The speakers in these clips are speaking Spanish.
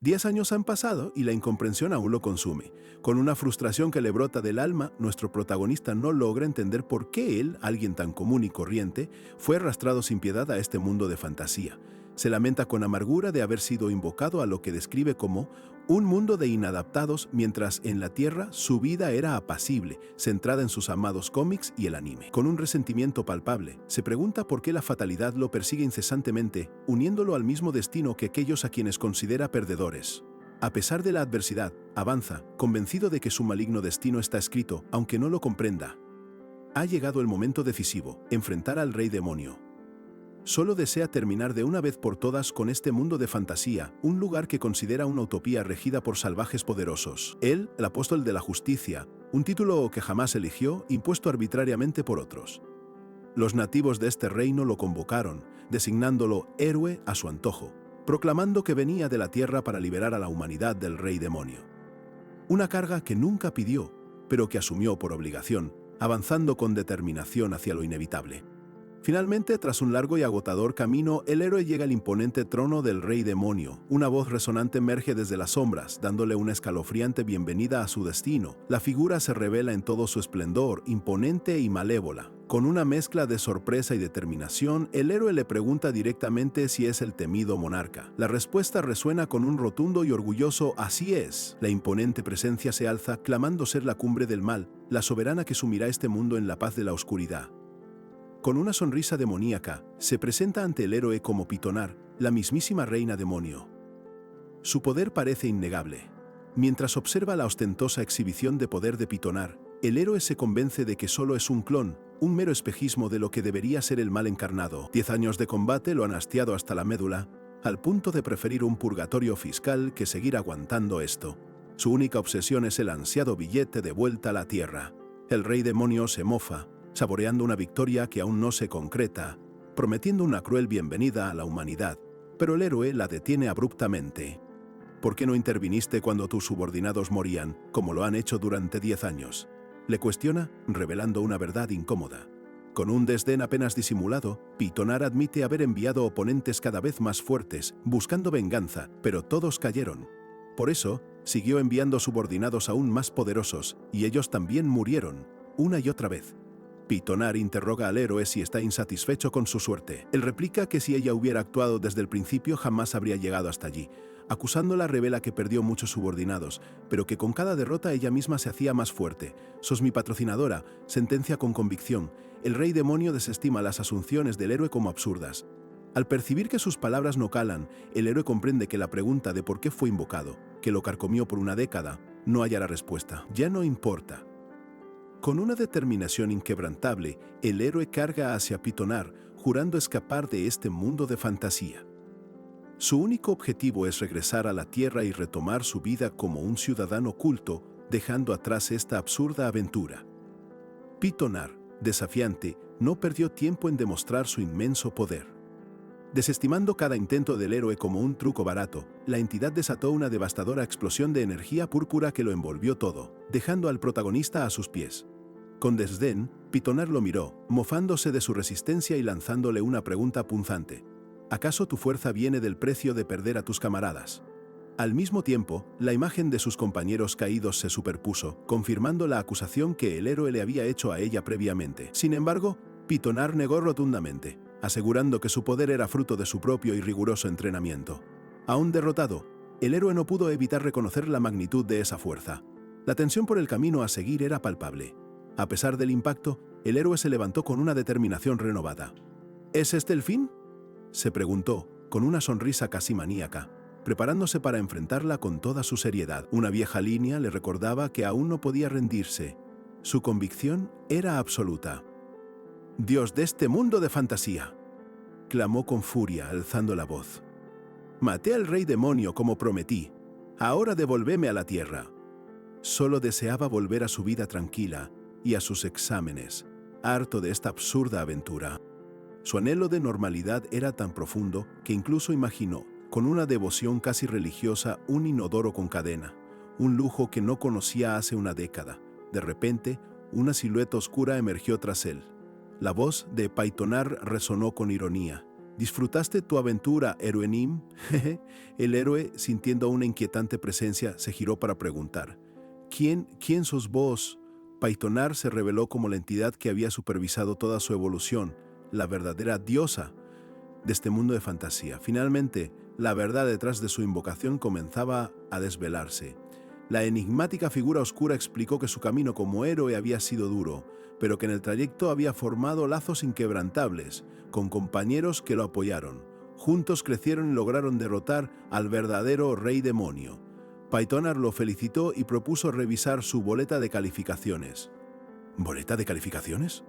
10 años han pasado y la incomprensión aún lo consume. Con una frustración que le brota del alma, nuestro protagonista no logra entender por qué él, alguien tan común y corriente, fue arrastrado sin piedad a este mundo de fantasía. Se lamenta con amargura de haber sido invocado a lo que describe como un mundo de inadaptados, mientras en la Tierra su vida era apacible, centrada en sus amados cómics y el anime. Con un resentimiento palpable, se pregunta por qué la fatalidad lo persigue incesantemente, uniéndolo al mismo destino que aquellos a quienes considera perdedores. A pesar de la adversidad, avanza, convencido de que su maligno destino está escrito, aunque no lo comprenda. Ha llegado el momento decisivo, enfrentar al rey demonio. Solo desea terminar de una vez por todas con este mundo de fantasía, un lugar que considera una utopía regida por salvajes poderosos. Él, el apóstol de la justicia, un título que jamás eligió, impuesto arbitrariamente por otros. Los nativos de este reino lo convocaron, designándolo héroe a su antojo, proclamando que venía de la tierra para liberar a la humanidad del rey demonio. Una carga que nunca pidió, pero que asumió por obligación, avanzando con determinación hacia lo inevitable. Finalmente, tras un largo y agotador camino, el héroe llega al imponente trono del rey demonio. Una voz resonante emerge desde las sombras, dándole una escalofriante bienvenida a su destino. La figura se revela en todo su esplendor, imponente y malévola. Con una mezcla de sorpresa y determinación, el héroe le pregunta directamente si es el temido monarca. La respuesta resuena con un rotundo y orgulloso «así es». La imponente presencia se alza, clamando ser la cumbre del mal, la soberana que sumirá este mundo en la paz de la oscuridad. Con una sonrisa demoníaca, se presenta ante el héroe como Pitonar, la mismísima reina demonio. Su poder parece innegable. Mientras observa la ostentosa exhibición de poder de Pitonar, el héroe se convence de que solo es un clon, un mero espejismo de lo que debería ser el mal encarnado. 10 años de combate lo han hastiado hasta la médula, al punto de preferir un purgatorio fiscal que seguir aguantando esto. Su única obsesión es el ansiado billete de vuelta a la tierra. El rey demonio se mofa, saboreando una victoria que aún no se concreta, prometiendo una cruel bienvenida a la humanidad, pero el héroe la detiene abruptamente. ¿Por qué no interviniste cuando tus subordinados morían, como lo han hecho durante 10 años? Le cuestiona, revelando una verdad incómoda. Con un desdén apenas disimulado, Pitonar admite haber enviado oponentes cada vez más fuertes, buscando venganza, pero todos cayeron. Por eso, siguió enviando subordinados aún más poderosos, y ellos también murieron, una y otra vez. Pitonar interroga al héroe si está insatisfecho con su suerte. Él replica que si ella hubiera actuado desde el principio jamás habría llegado hasta allí. Acusándola revela que perdió muchos subordinados, pero que con cada derrota ella misma se hacía más fuerte. «Sos mi patrocinadora», sentencia con convicción. El rey demonio desestima las asunciones del héroe como absurdas. Al percibir que sus palabras no calan, el héroe comprende que la pregunta de por qué fue invocado, que lo carcomió por una década, no hallará respuesta. Ya no importa. Con una determinación inquebrantable, el héroe carga hacia Pitonar, jurando escapar de este mundo de fantasía. Su único objetivo es regresar a la Tierra y retomar su vida como un ciudadano culto, dejando atrás esta absurda aventura. Pitonar, desafiante, no perdió tiempo en demostrar su inmenso poder. Desestimando cada intento del héroe como un truco barato, la entidad desató una devastadora explosión de energía púrpura que lo envolvió todo, dejando al protagonista a sus pies. Con desdén, Pitonar lo miró, mofándose de su resistencia y lanzándole una pregunta punzante. ¿Acaso tu fuerza viene del precio de perder a tus camaradas? Al mismo tiempo, la imagen de sus compañeros caídos se superpuso, confirmando la acusación que el héroe le había hecho a ella previamente. Sin embargo, Pitonar negó rotundamente, asegurando que su poder era fruto de su propio y riguroso entrenamiento. Aún derrotado, el héroe no pudo evitar reconocer la magnitud de esa fuerza. La tensión por el camino a seguir era palpable. A pesar del impacto, el héroe se levantó con una determinación renovada. ¿Es este el fin?, se preguntó, con una sonrisa casi maníaca, preparándose para enfrentarla con toda su seriedad. Una vieja línea le recordaba que aún no podía rendirse. Su convicción era absoluta. «Dios de este mundo de fantasía», clamó con furia, alzando la voz. «Maté al rey demonio como prometí. Ahora devolvéme a la tierra». Solo deseaba volver a su vida tranquila y a sus exámenes, harto de esta absurda aventura. Su anhelo de normalidad era tan profundo que incluso imaginó, con una devoción casi religiosa, un inodoro con cadena, un lujo que no conocía hace una década. De repente, una silueta oscura emergió tras él. La voz de Pitonar resonó con ironía. ¿Disfrutaste tu aventura, Eroenim? El héroe, sintiendo una inquietante presencia, se giró para preguntar. ¿Quién sos vos? Paitonar se reveló como la entidad que había supervisado toda su evolución, la verdadera diosa de este mundo de fantasía. Finalmente, la verdad detrás de su invocación comenzaba a desvelarse. La enigmática figura oscura explicó que su camino como héroe había sido duro, pero que en el trayecto había formado lazos inquebrantables, con compañeros que lo apoyaron. Juntos crecieron y lograron derrotar al verdadero rey demonio. Paitonar lo felicitó y propuso revisar su boleta de calificaciones. ¿Boleta de calificaciones?,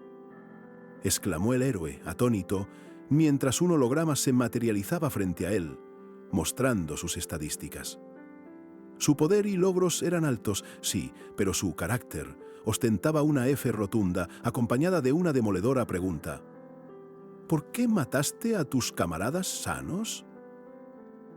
exclamó el héroe, atónito, mientras un holograma se materializaba frente a él, mostrando sus estadísticas. Su poder y logros eran altos, sí, pero su carácter ostentaba una F rotunda, acompañada de una demoledora pregunta. ¿Por qué mataste a tus camaradas sanos?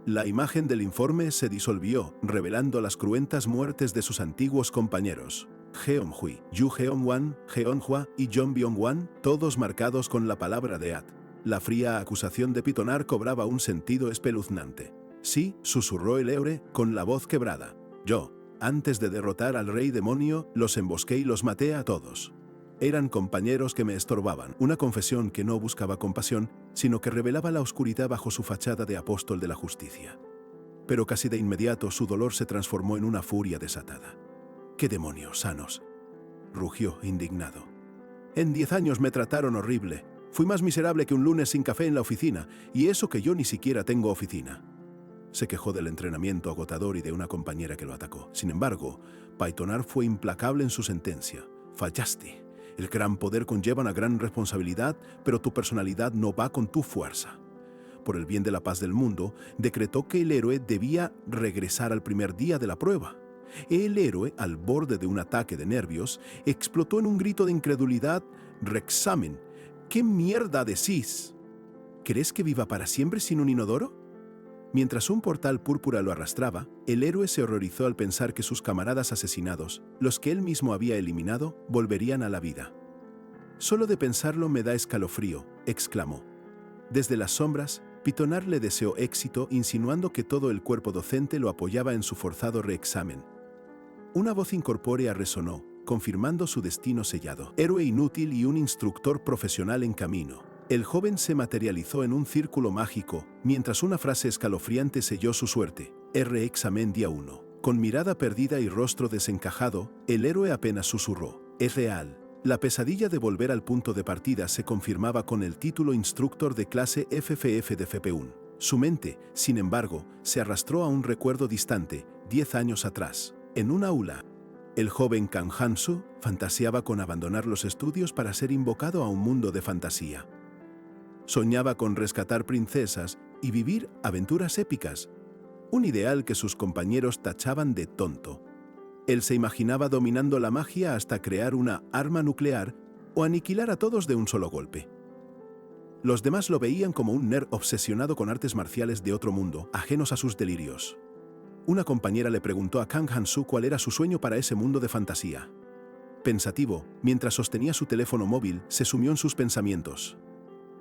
La imagen del informe se disolvió, revelando las cruentas muertes de sus antiguos compañeros. Jeon-hui, Yu Jeon-wan, Jeon-hwa y Jeon Byung-wan, todos marcados con la palabra Deat. La fría acusación de Pitonar cobraba un sentido espeluznante. Sí, susurró el héroe con la voz quebrada. Yo, antes de derrotar al rey demonio, los embosqué y los maté a todos. Eran compañeros que me estorbaban, una confesión que no buscaba compasión, sino que revelaba la oscuridad bajo su fachada de apóstol de la justicia. Pero casi de inmediato su dolor se transformó en una furia desatada. ¡Qué demonios sanos!, rugió indignado. En 10 años me trataron horrible. Fui más miserable que un lunes sin café en la oficina, y eso que yo ni siquiera tengo oficina. Se quejó del entrenamiento agotador y de una compañera que lo atacó. Sin embargo, Paitonar fue implacable en su sentencia. Fallaste. El gran poder conlleva una gran responsabilidad, pero tu personalidad no va con tu fuerza. Por el bien de la paz del mundo, decretó que el héroe debía regresar al primer día de la prueba. El héroe, al borde de un ataque de nervios, explotó en un grito de incredulidad. «Reexamen, ¿qué mierda decís? ¿Crees que viva para siempre sin un inodoro?» Mientras un portal púrpura lo arrastraba, el héroe se horrorizó al pensar que sus camaradas asesinados, los que él mismo había eliminado, volverían a la vida. «Solo de pensarlo me da escalofrío», exclamó. Desde las sombras, Pitonar le deseó éxito, insinuando que todo el cuerpo docente lo apoyaba en su forzado reexamen. Una voz incorpórea resonó, confirmando su destino sellado. Héroe inútil y un instructor profesional en camino. El joven se materializó en un círculo mágico, mientras una frase escalofriante selló su suerte. Examen día 1. Con mirada perdida y rostro desencajado, el héroe apenas susurró. Es real. La pesadilla de volver al punto de partida se confirmaba con el título instructor de clase FFF de FP1. Su mente, sin embargo, se arrastró a un recuerdo distante, 10 años atrás. En un aula, el joven Kang Han-soo fantaseaba con abandonar los estudios para ser invocado a un mundo de fantasía. Soñaba con rescatar princesas y vivir aventuras épicas, un ideal que sus compañeros tachaban de tonto. Él se imaginaba dominando la magia hasta crear una arma nuclear o aniquilar a todos de un solo golpe. Los demás lo veían como un nerd obsesionado con artes marciales de otro mundo, ajenos a sus delirios. Una compañera le preguntó a Kang Han-soo cuál era su sueño para ese mundo de fantasía. Pensativo, mientras sostenía su teléfono móvil, se sumió en sus pensamientos.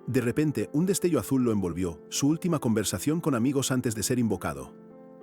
De repente, un destello azul lo envolvió, su última conversación con amigos antes de ser invocado.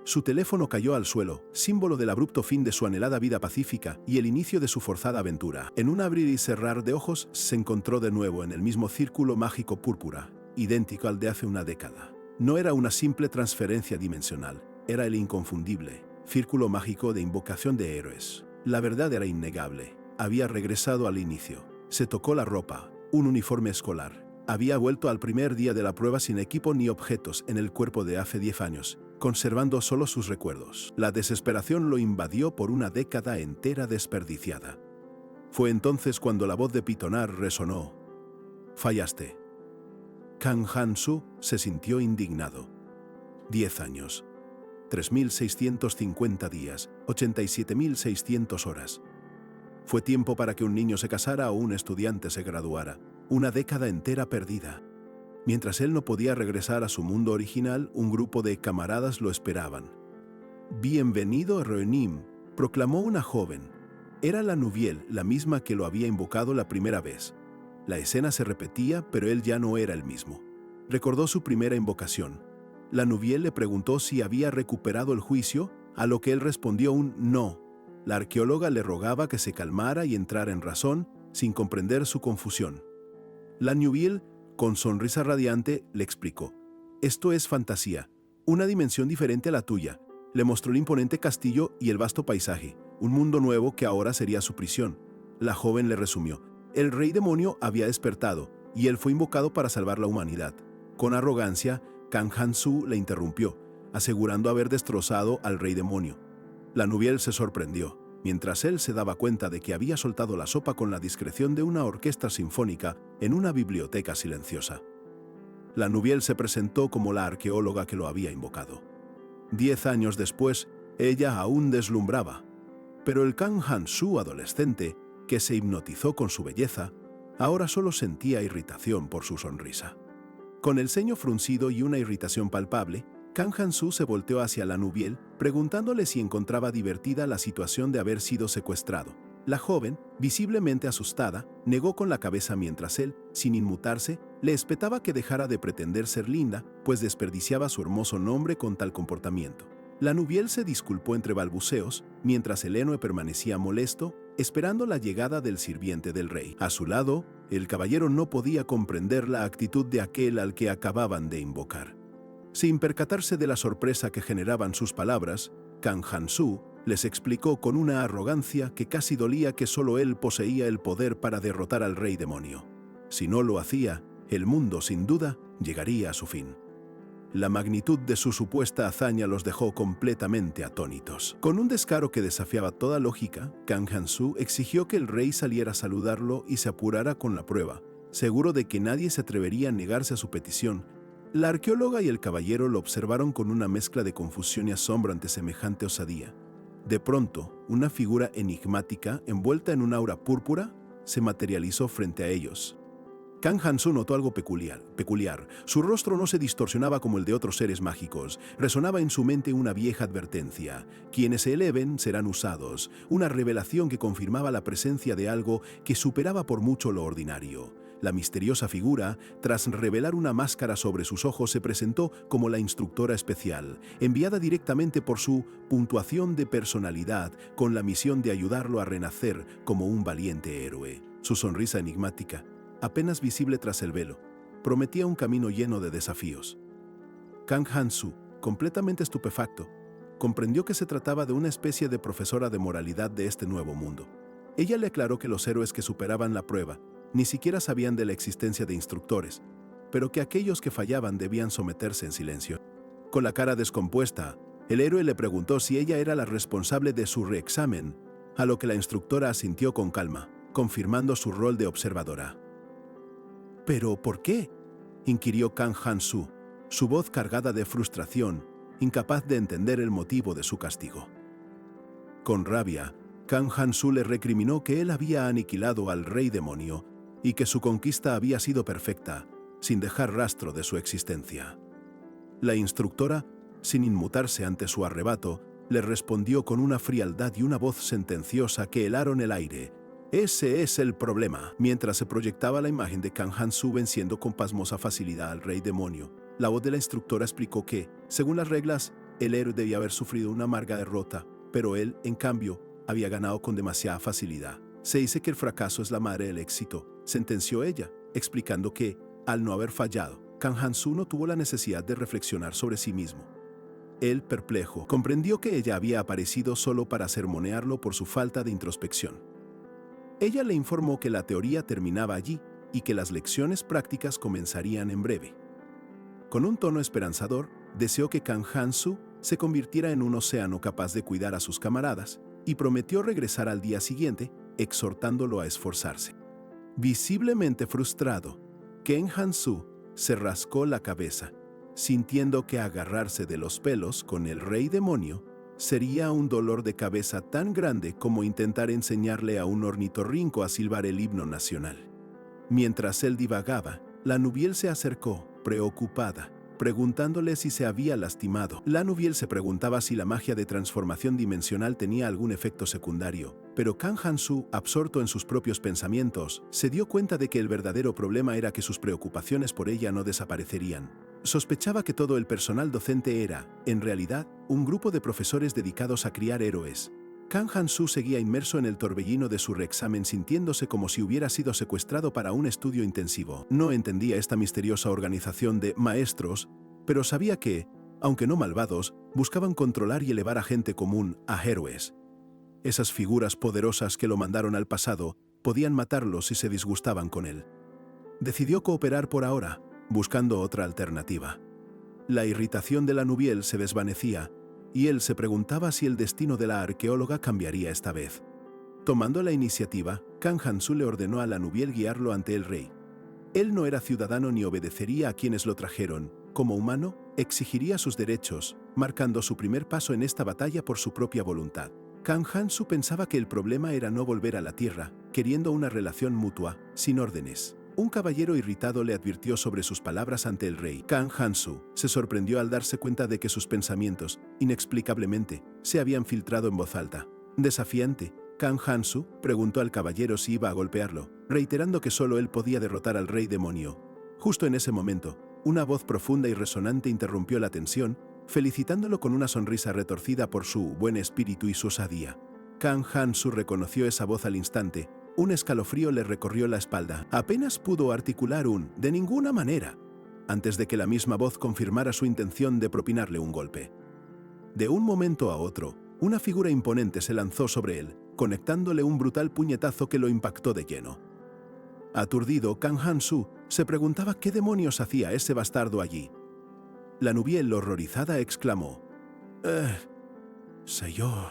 Su teléfono cayó al suelo, símbolo del abrupto fin de su anhelada vida pacífica y el inicio de su forzada aventura. En un abrir y cerrar de ojos, se encontró de nuevo en el mismo círculo mágico púrpura, idéntico al de hace una década. No era una simple transferencia dimensional, era el inconfundible círculo mágico de invocación de héroes. La verdad era innegable. Había regresado al inicio. Se tocó la ropa, un uniforme escolar. Había vuelto al primer día de la prueba sin equipo ni objetos en el cuerpo de hace 10 años, conservando solo sus recuerdos. La desesperación lo invadió por una década entera desperdiciada. Fue entonces cuando la voz de Pitonar resonó. «Fallaste». Kang Han-soo se sintió indignado. 10 años. 3.650 días, 87.600 horas. Fue tiempo para que un niño se casara o un estudiante se graduara. Una década entera perdida. Mientras él no podía regresar a su mundo original, un grupo de camaradas lo esperaban. «Bienvenido, Eroenim», proclamó una joven. Era la Nubiel, la misma que lo había invocado la primera vez. La escena se repetía, pero él ya no era el mismo. Recordó su primera invocación. La Nubiel le preguntó si había recuperado el juicio, a lo que él respondió un no. La arqueóloga le rogaba que se calmara y entrara en razón, sin comprender su confusión. La Nubiel, con sonrisa radiante, le explicó: «Esto es fantasía, una dimensión diferente a la tuya». Le mostró el imponente castillo y el vasto paisaje, un mundo nuevo que ahora sería su prisión. La joven le resumió: el rey demonio había despertado, y él fue invocado para salvar la humanidad. Con arrogancia, Kang Han-su le interrumpió, asegurando haber destrozado al rey demonio. La Nubiel se sorprendió, mientras él se daba cuenta de que había soltado la sopa con la discreción de una orquesta sinfónica en una biblioteca silenciosa. La Nubiel se presentó como la arqueóloga que lo había invocado. 10 años después, ella aún deslumbraba, pero el Kang Han-su adolescente, que se hipnotizó con su belleza, ahora solo sentía irritación por su sonrisa. Con el ceño fruncido y una irritación palpable, Kang Han-su se volteó hacia la Nubiel, preguntándole si encontraba divertida la situación de haber sido secuestrado. La joven, visiblemente asustada, negó con la cabeza mientras él, sin inmutarse, le espetaba que dejara de pretender ser linda, pues desperdiciaba su hermoso nombre con tal comportamiento. La Nubiel se disculpó entre balbuceos, mientras el héroe permanecía molesto, esperando la llegada del sirviente del rey. A su lado, el caballero no podía comprender la actitud de aquel al que acababan de invocar. Sin percatarse de la sorpresa que generaban sus palabras, Kang Han-su les explicó con una arrogancia que casi dolía que solo él poseía el poder para derrotar al rey demonio. Si no lo hacía, el mundo, sin duda, llegaría a su fin. La magnitud de su supuesta hazaña los dejó completamente atónitos. Con un descaro que desafiaba toda lógica, Kang Han-su exigió que el rey saliera a saludarlo y se apurara con la prueba, seguro de que nadie se atrevería a negarse a su petición. La arqueóloga y el caballero lo observaron con una mezcla de confusión y asombro ante semejante osadía. De pronto, una figura enigmática, envuelta en un aura púrpura, se materializó frente a ellos. Kang Han-su notó algo peculiar. Su rostro no se distorsionaba como el de otros seres mágicos. Resonaba en su mente una vieja advertencia: quienes se eleven serán usados, una revelación que confirmaba la presencia de algo que superaba por mucho lo ordinario. La misteriosa figura, tras revelar una máscara sobre sus ojos, se presentó como la instructora especial, enviada directamente por su puntuación de personalidad con la misión de ayudarlo a renacer como un valiente héroe. Su sonrisa enigmática, apenas visible tras el velo, prometía un camino lleno de desafíos. Kang Han-su, completamente estupefacto, comprendió que se trataba de una especie de profesora de moralidad de este nuevo mundo. Ella le aclaró que los héroes que superaban la prueba ni siquiera sabían de la existencia de instructores, pero que aquellos que fallaban debían someterse en silencio. Con la cara descompuesta, el héroe le preguntó si ella era la responsable de su reexamen, a lo que la instructora asintió con calma, confirmando su rol de observadora. ¿Pero por qué?, inquirió Kang Han-su, su voz cargada de frustración, incapaz de entender el motivo de su castigo. Con rabia, Kang Han-su le recriminó que él había aniquilado al rey demonio y que su conquista había sido perfecta, sin dejar rastro de su existencia. La instructora, sin inmutarse ante su arrebato, le respondió con una frialdad y una voz sentenciosa que helaron el aire: «Ese es el problema». Mientras se proyectaba la imagen de Kang Han-su venciendo con pasmosa facilidad al rey demonio, la voz de la instructora explicó que, según las reglas, el héroe debía haber sufrido una amarga derrota, pero él, en cambio, había ganado con demasiada facilidad. «Se dice que el fracaso es la madre del éxito», sentenció ella, explicando que, al no haber fallado, Kang Han-su no tuvo la necesidad de reflexionar sobre sí mismo. Él, perplejo, comprendió que ella había aparecido solo para sermonearlo por su falta de introspección. Ella le informó que la teoría terminaba allí y que las lecciones prácticas comenzarían en breve. Con un tono esperanzador, deseó que Kang Han-su se convirtiera en un océano capaz de cuidar a sus camaradas y prometió regresar al día siguiente, exhortándolo a esforzarse. Visiblemente frustrado, Kang Han-su se rascó la cabeza, sintiendo que agarrarse de los pelos con el rey demonio sería un dolor de cabeza tan grande como intentar enseñarle a un ornitorrinco a silbar el himno nacional. Mientras él divagaba, la Nubiel se acercó, preocupada, preguntándole si se había lastimado. La Nubiel se preguntaba si la magia de transformación dimensional tenía algún efecto secundario, Pero Kang Han-su, absorto en sus propios pensamientos, se dio cuenta de que el verdadero problema era que sus preocupaciones por ella no desaparecerían. Sospechaba que todo el personal docente era, en realidad, un grupo de profesores dedicados a criar héroes. Kang Han-su seguía inmerso en el torbellino de su reexamen sintiéndose como si hubiera sido secuestrado para un estudio intensivo. No entendía esta misteriosa organización de maestros, pero sabía que, aunque no malvados, buscaban controlar y elevar a gente común a héroes. Esas figuras poderosas que lo mandaron al pasado podían matarlo si se disgustaban con él. Decidió cooperar por ahora, buscando otra alternativa. La irritación de la Nubiel se desvanecía, y él se preguntaba si el destino de la arqueóloga cambiaría esta vez. Tomando la iniciativa, Kang Han-su le ordenó a la Nubiel guiarlo ante el rey. Él no era ciudadano ni obedecería a quienes lo trajeron. Como humano, exigiría sus derechos, marcando su primer paso en esta batalla por su propia voluntad. Kang Han-su pensaba que el problema era no volver a la Tierra, queriendo una relación mutua, sin órdenes. Un caballero irritado le advirtió sobre sus palabras ante el rey. Kang Han-su se sorprendió al darse cuenta de que sus pensamientos, inexplicablemente, se habían filtrado en voz alta. Desafiante, Kang Han-su preguntó al caballero si iba a golpearlo, reiterando que solo él podía derrotar al rey demonio. Justo en ese momento, una voz profunda y resonante interrumpió la tensión, felicitándolo con una sonrisa retorcida por su buen espíritu y su osadía. Kang Han-su reconoció esa voz al instante. Un escalofrío le recorrió la espalda. Apenas pudo articular un «de ninguna manera», antes de que la misma voz confirmara su intención de propinarle un golpe. De un momento a otro, una figura imponente se lanzó sobre él, conectándole un brutal puñetazo que lo impactó de lleno. Aturdido, Kang Han-su se preguntaba qué demonios hacía ese bastardo allí. La Nubiel, horrorizada, exclamó: «Soy yo».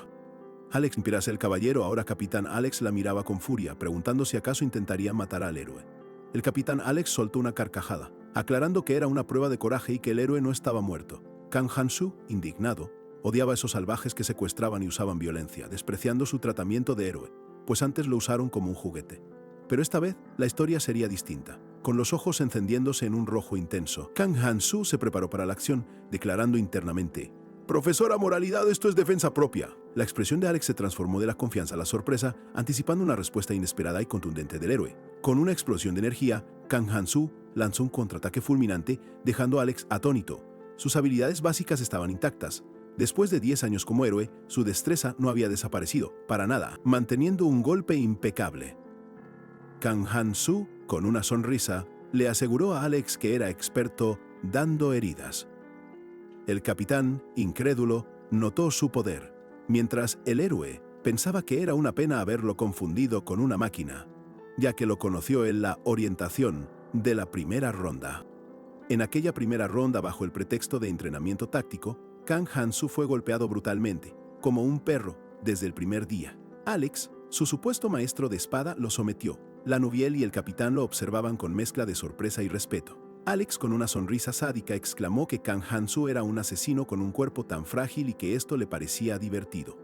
Alex Piras, el caballero, ahora capitán Alex, la miraba con furia, preguntando si acaso intentaría matar al héroe. El capitán Alex soltó una carcajada, aclarando que era una prueba de coraje y que el héroe no estaba muerto. Kang Han-su, indignado, odiaba a esos salvajes que secuestraban y usaban violencia, despreciando su tratamiento de héroe, pues antes lo usaron como un juguete. Pero esta vez, la historia sería distinta. Con los ojos encendiéndose en un rojo intenso, Kang Han-su se preparó para la acción, declarando internamente: «Profesora Moralidad, esto es defensa propia». La expresión de Alex se transformó de la confianza a la sorpresa, anticipando una respuesta inesperada y contundente del héroe. Con una explosión de energía, Kang Han-su lanzó un contraataque fulminante, dejando a Alex atónito. Sus habilidades básicas estaban intactas. Después de 10 años como héroe, su destreza no había desaparecido, para nada, manteniendo un golpe impecable. Kang Han-su, con una sonrisa, le aseguró a Alex que era experto dando heridas. El capitán, incrédulo, notó su poder, mientras el héroe pensaba que era una pena haberlo confundido con una máquina, ya que lo conoció en la orientación de la primera ronda. En aquella primera ronda, bajo el pretexto de entrenamiento táctico, Kang Han-su fue golpeado brutalmente, como un perro, desde el primer día. Alex, su supuesto maestro de espada, lo sometió. La Nubiel y el capitán lo observaban con mezcla de sorpresa y respeto. Alex, con una sonrisa sádica, exclamó que Kang Han-su era un asesino con un cuerpo tan frágil y que esto le parecía divertido.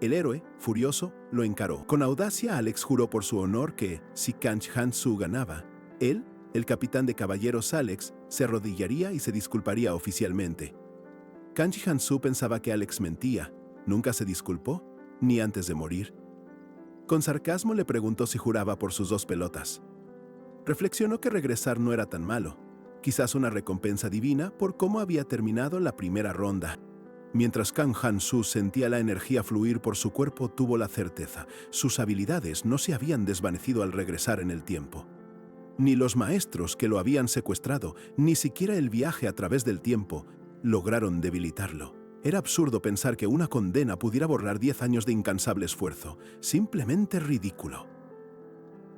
El héroe, furioso, lo encaró. Con audacia, Alex juró por su honor que, si Kang Han-su ganaba, él, el capitán de caballeros Alex, se arrodillaría y se disculparía oficialmente. Kang Han-su pensaba que Alex mentía. ¿Nunca se disculpó? Ni antes de morir. Con sarcasmo le preguntó si juraba por sus 2 pelotas. Reflexionó que regresar no era tan malo, quizás una recompensa divina por cómo había terminado la primera ronda. Mientras Kang Han-su sentía la energía fluir por su cuerpo, tuvo la certeza: sus habilidades no se habían desvanecido al regresar en el tiempo. Ni los maestros que lo habían secuestrado, ni siquiera el viaje a través del tiempo, lograron debilitarlo. Era absurdo pensar que una condena pudiera borrar 10 años de incansable esfuerzo. Simplemente ridículo.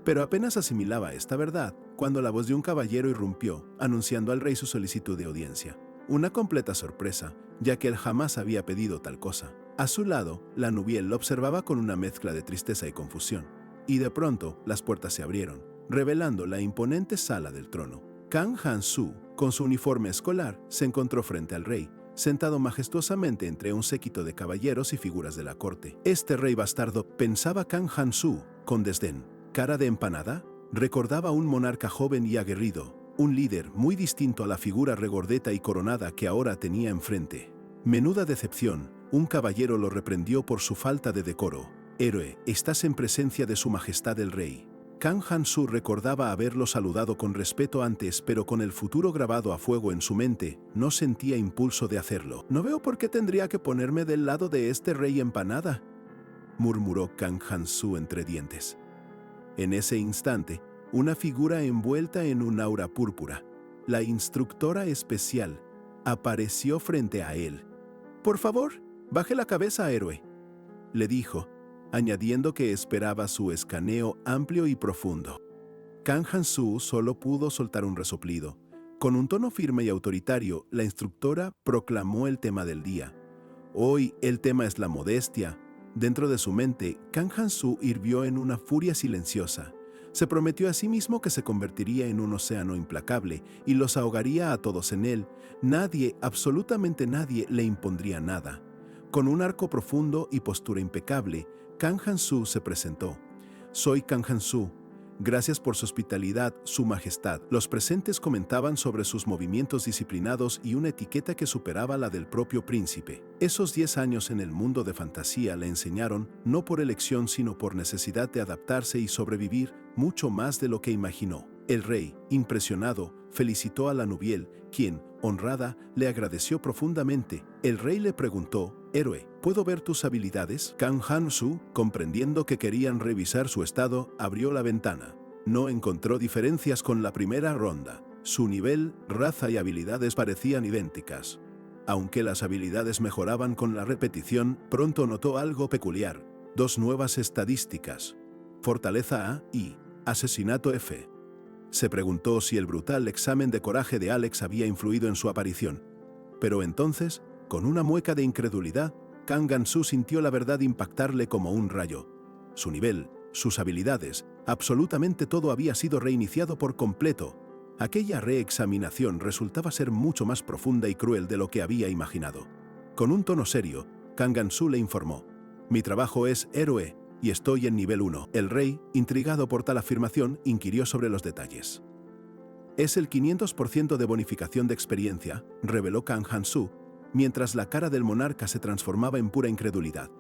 Pero apenas asimilaba esta verdad cuando la voz de un caballero irrumpió, anunciando al rey su solicitud de audiencia. Una completa sorpresa, ya que él jamás había pedido tal cosa. A su lado, la Nubiel lo observaba con una mezcla de tristeza y confusión. Y de pronto, las puertas se abrieron, revelando la imponente sala del trono. Kang Han-su, con su uniforme escolar, se encontró frente al rey, sentado majestuosamente entre un séquito de caballeros y figuras de la corte. Este rey bastardo, pensaba Kang Han-su, con desdén. Cara de empanada, recordaba a un monarca joven y aguerrido, un líder muy distinto a la figura regordeta y coronada que ahora tenía enfrente. Menuda decepción, un caballero lo reprendió por su falta de decoro. Héroe, estás en presencia de su majestad el rey. Kang Han-su recordaba haberlo saludado con respeto antes, pero con el futuro grabado a fuego en su mente, no sentía impulso de hacerlo. No veo por qué tendría que ponerme del lado de este rey empanada, murmuró Kang Han-su entre dientes. En ese instante, una figura envuelta en un aura púrpura, la instructora especial, apareció frente a él. «Por favor, baje la cabeza, héroe», le dijo, añadiendo que esperaba su escaneo amplio y profundo. Kang Han-su solo pudo soltar un resoplido. Con un tono firme y autoritario, la instructora proclamó el tema del día. Hoy el tema es la modestia. Dentro de su mente, Kang Han-su hirvió en una furia silenciosa. Se prometió a sí mismo que se convertiría en un océano implacable y los ahogaría a todos en él. Nadie, absolutamente nadie, le impondría nada. Con un arco profundo y postura impecable, Kang Han-su se presentó. «Soy Kang Han-su. Gracias por su hospitalidad, su majestad». Los presentes comentaban sobre sus movimientos disciplinados y una etiqueta que superaba la del propio príncipe. Esos 10 años en el mundo de fantasía le enseñaron, no por elección sino por necesidad de adaptarse y sobrevivir, mucho más de lo que imaginó. El rey, impresionado, felicitó a la Nubiel, quien, honrada, le agradeció profundamente. El rey le preguntó: «Héroe, ¿puedo ver tus habilidades?» Kang Han-su, comprendiendo que querían revisar su estado, abrió la ventana. No encontró diferencias con la primera ronda. Su nivel, raza y habilidades parecían idénticas. Aunque las habilidades mejoraban con la repetición, pronto notó algo peculiar: 2 nuevas estadísticas: Fortaleza A y Asesinato F. Se preguntó si el brutal examen de coraje de Alex había influido en su aparición. Pero entonces, con una mueca de incredulidad, Kang Han-su sintió la verdad impactarle como un rayo. Su nivel, sus habilidades, absolutamente todo había sido reiniciado por completo. Aquella reexaminación resultaba ser mucho más profunda y cruel de lo que había imaginado. Con un tono serio, Kang Han-su le informó: «Mi trabajo es héroe y estoy en nivel 1. El rey, intrigado por tal afirmación, inquirió sobre los detalles. «Es el 500% de bonificación de experiencia», reveló Kang Han-su, mientras la cara del monarca se transformaba en pura incredulidad.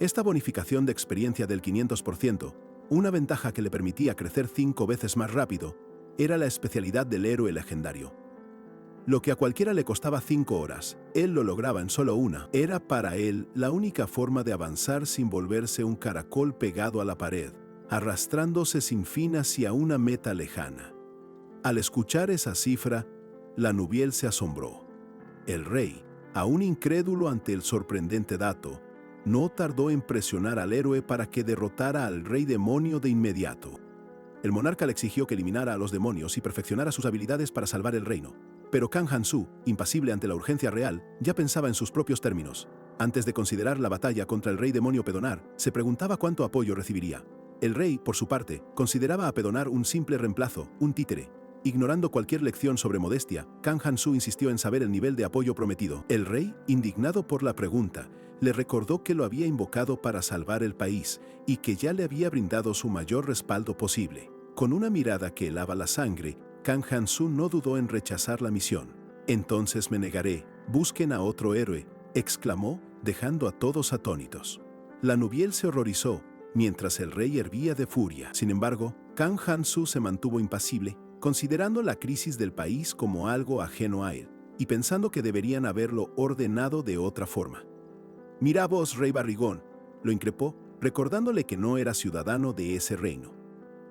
Esta bonificación de experiencia del 500%, una ventaja que le permitía crecer 5 veces más rápido, era la especialidad del héroe legendario. Lo que a cualquiera le costaba 5 horas, él lo lograba en solo 1. Era para él la única forma de avanzar sin volverse un caracol pegado a la pared, arrastrándose sin fin hacia una meta lejana. Al escuchar esa cifra, la Nubiel se asombró. El rey, aún incrédulo ante el sorprendente dato, no tardó en presionar al héroe para que derrotara al rey demonio de inmediato. El monarca le exigió que eliminara a los demonios y perfeccionara sus habilidades para salvar el reino. Pero Kang Han-su, impasible ante la urgencia real, ya pensaba en sus propios términos. Antes de considerar la batalla contra el rey demonio Pedonar, se preguntaba cuánto apoyo recibiría. El rey, por su parte, consideraba a Pedonar un simple reemplazo, un títere. Ignorando cualquier lección sobre modestia, Kang Han-su insistió en saber el nivel de apoyo prometido. El rey, indignado por la pregunta, le recordó que lo había invocado para salvar el país y que ya le había brindado su mayor respaldo posible. Con una mirada que helaba la sangre, Kang Han-su no dudó en rechazar la misión. «Entonces me negaré, busquen a otro héroe», exclamó, dejando a todos atónitos. La Nubiel se horrorizó, mientras el rey hervía de furia. Sin embargo, Kang Han-su se mantuvo impasible, considerando la crisis del país como algo ajeno a él, y pensando que deberían haberlo ordenado de otra forma. «Mira vos, rey barrigón», lo increpó, recordándole que no era ciudadano de ese reino.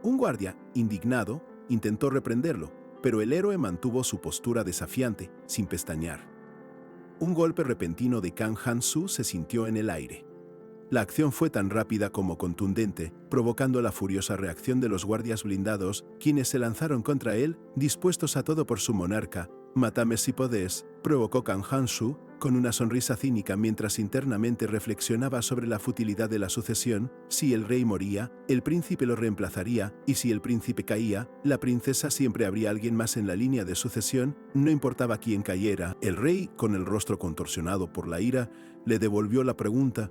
Un guardia, indignado, intentó reprenderlo, pero el héroe mantuvo su postura desafiante, sin pestañear. Un golpe repentino de Kang Han-su se sintió en el aire. La acción fue tan rápida como contundente, provocando la furiosa reacción de los guardias blindados, quienes se lanzaron contra él, dispuestos a todo por su monarca. «Mátame si podés», provocó Kang Han-su, con una sonrisa cínica mientras internamente reflexionaba sobre la futilidad de la sucesión. Si el rey moría, el príncipe lo reemplazaría, y si el príncipe caía, la princesa siempre habría alguien más en la línea de sucesión, no importaba quién cayera. El rey, con el rostro contorsionado por la ira, le devolvió la pregunta: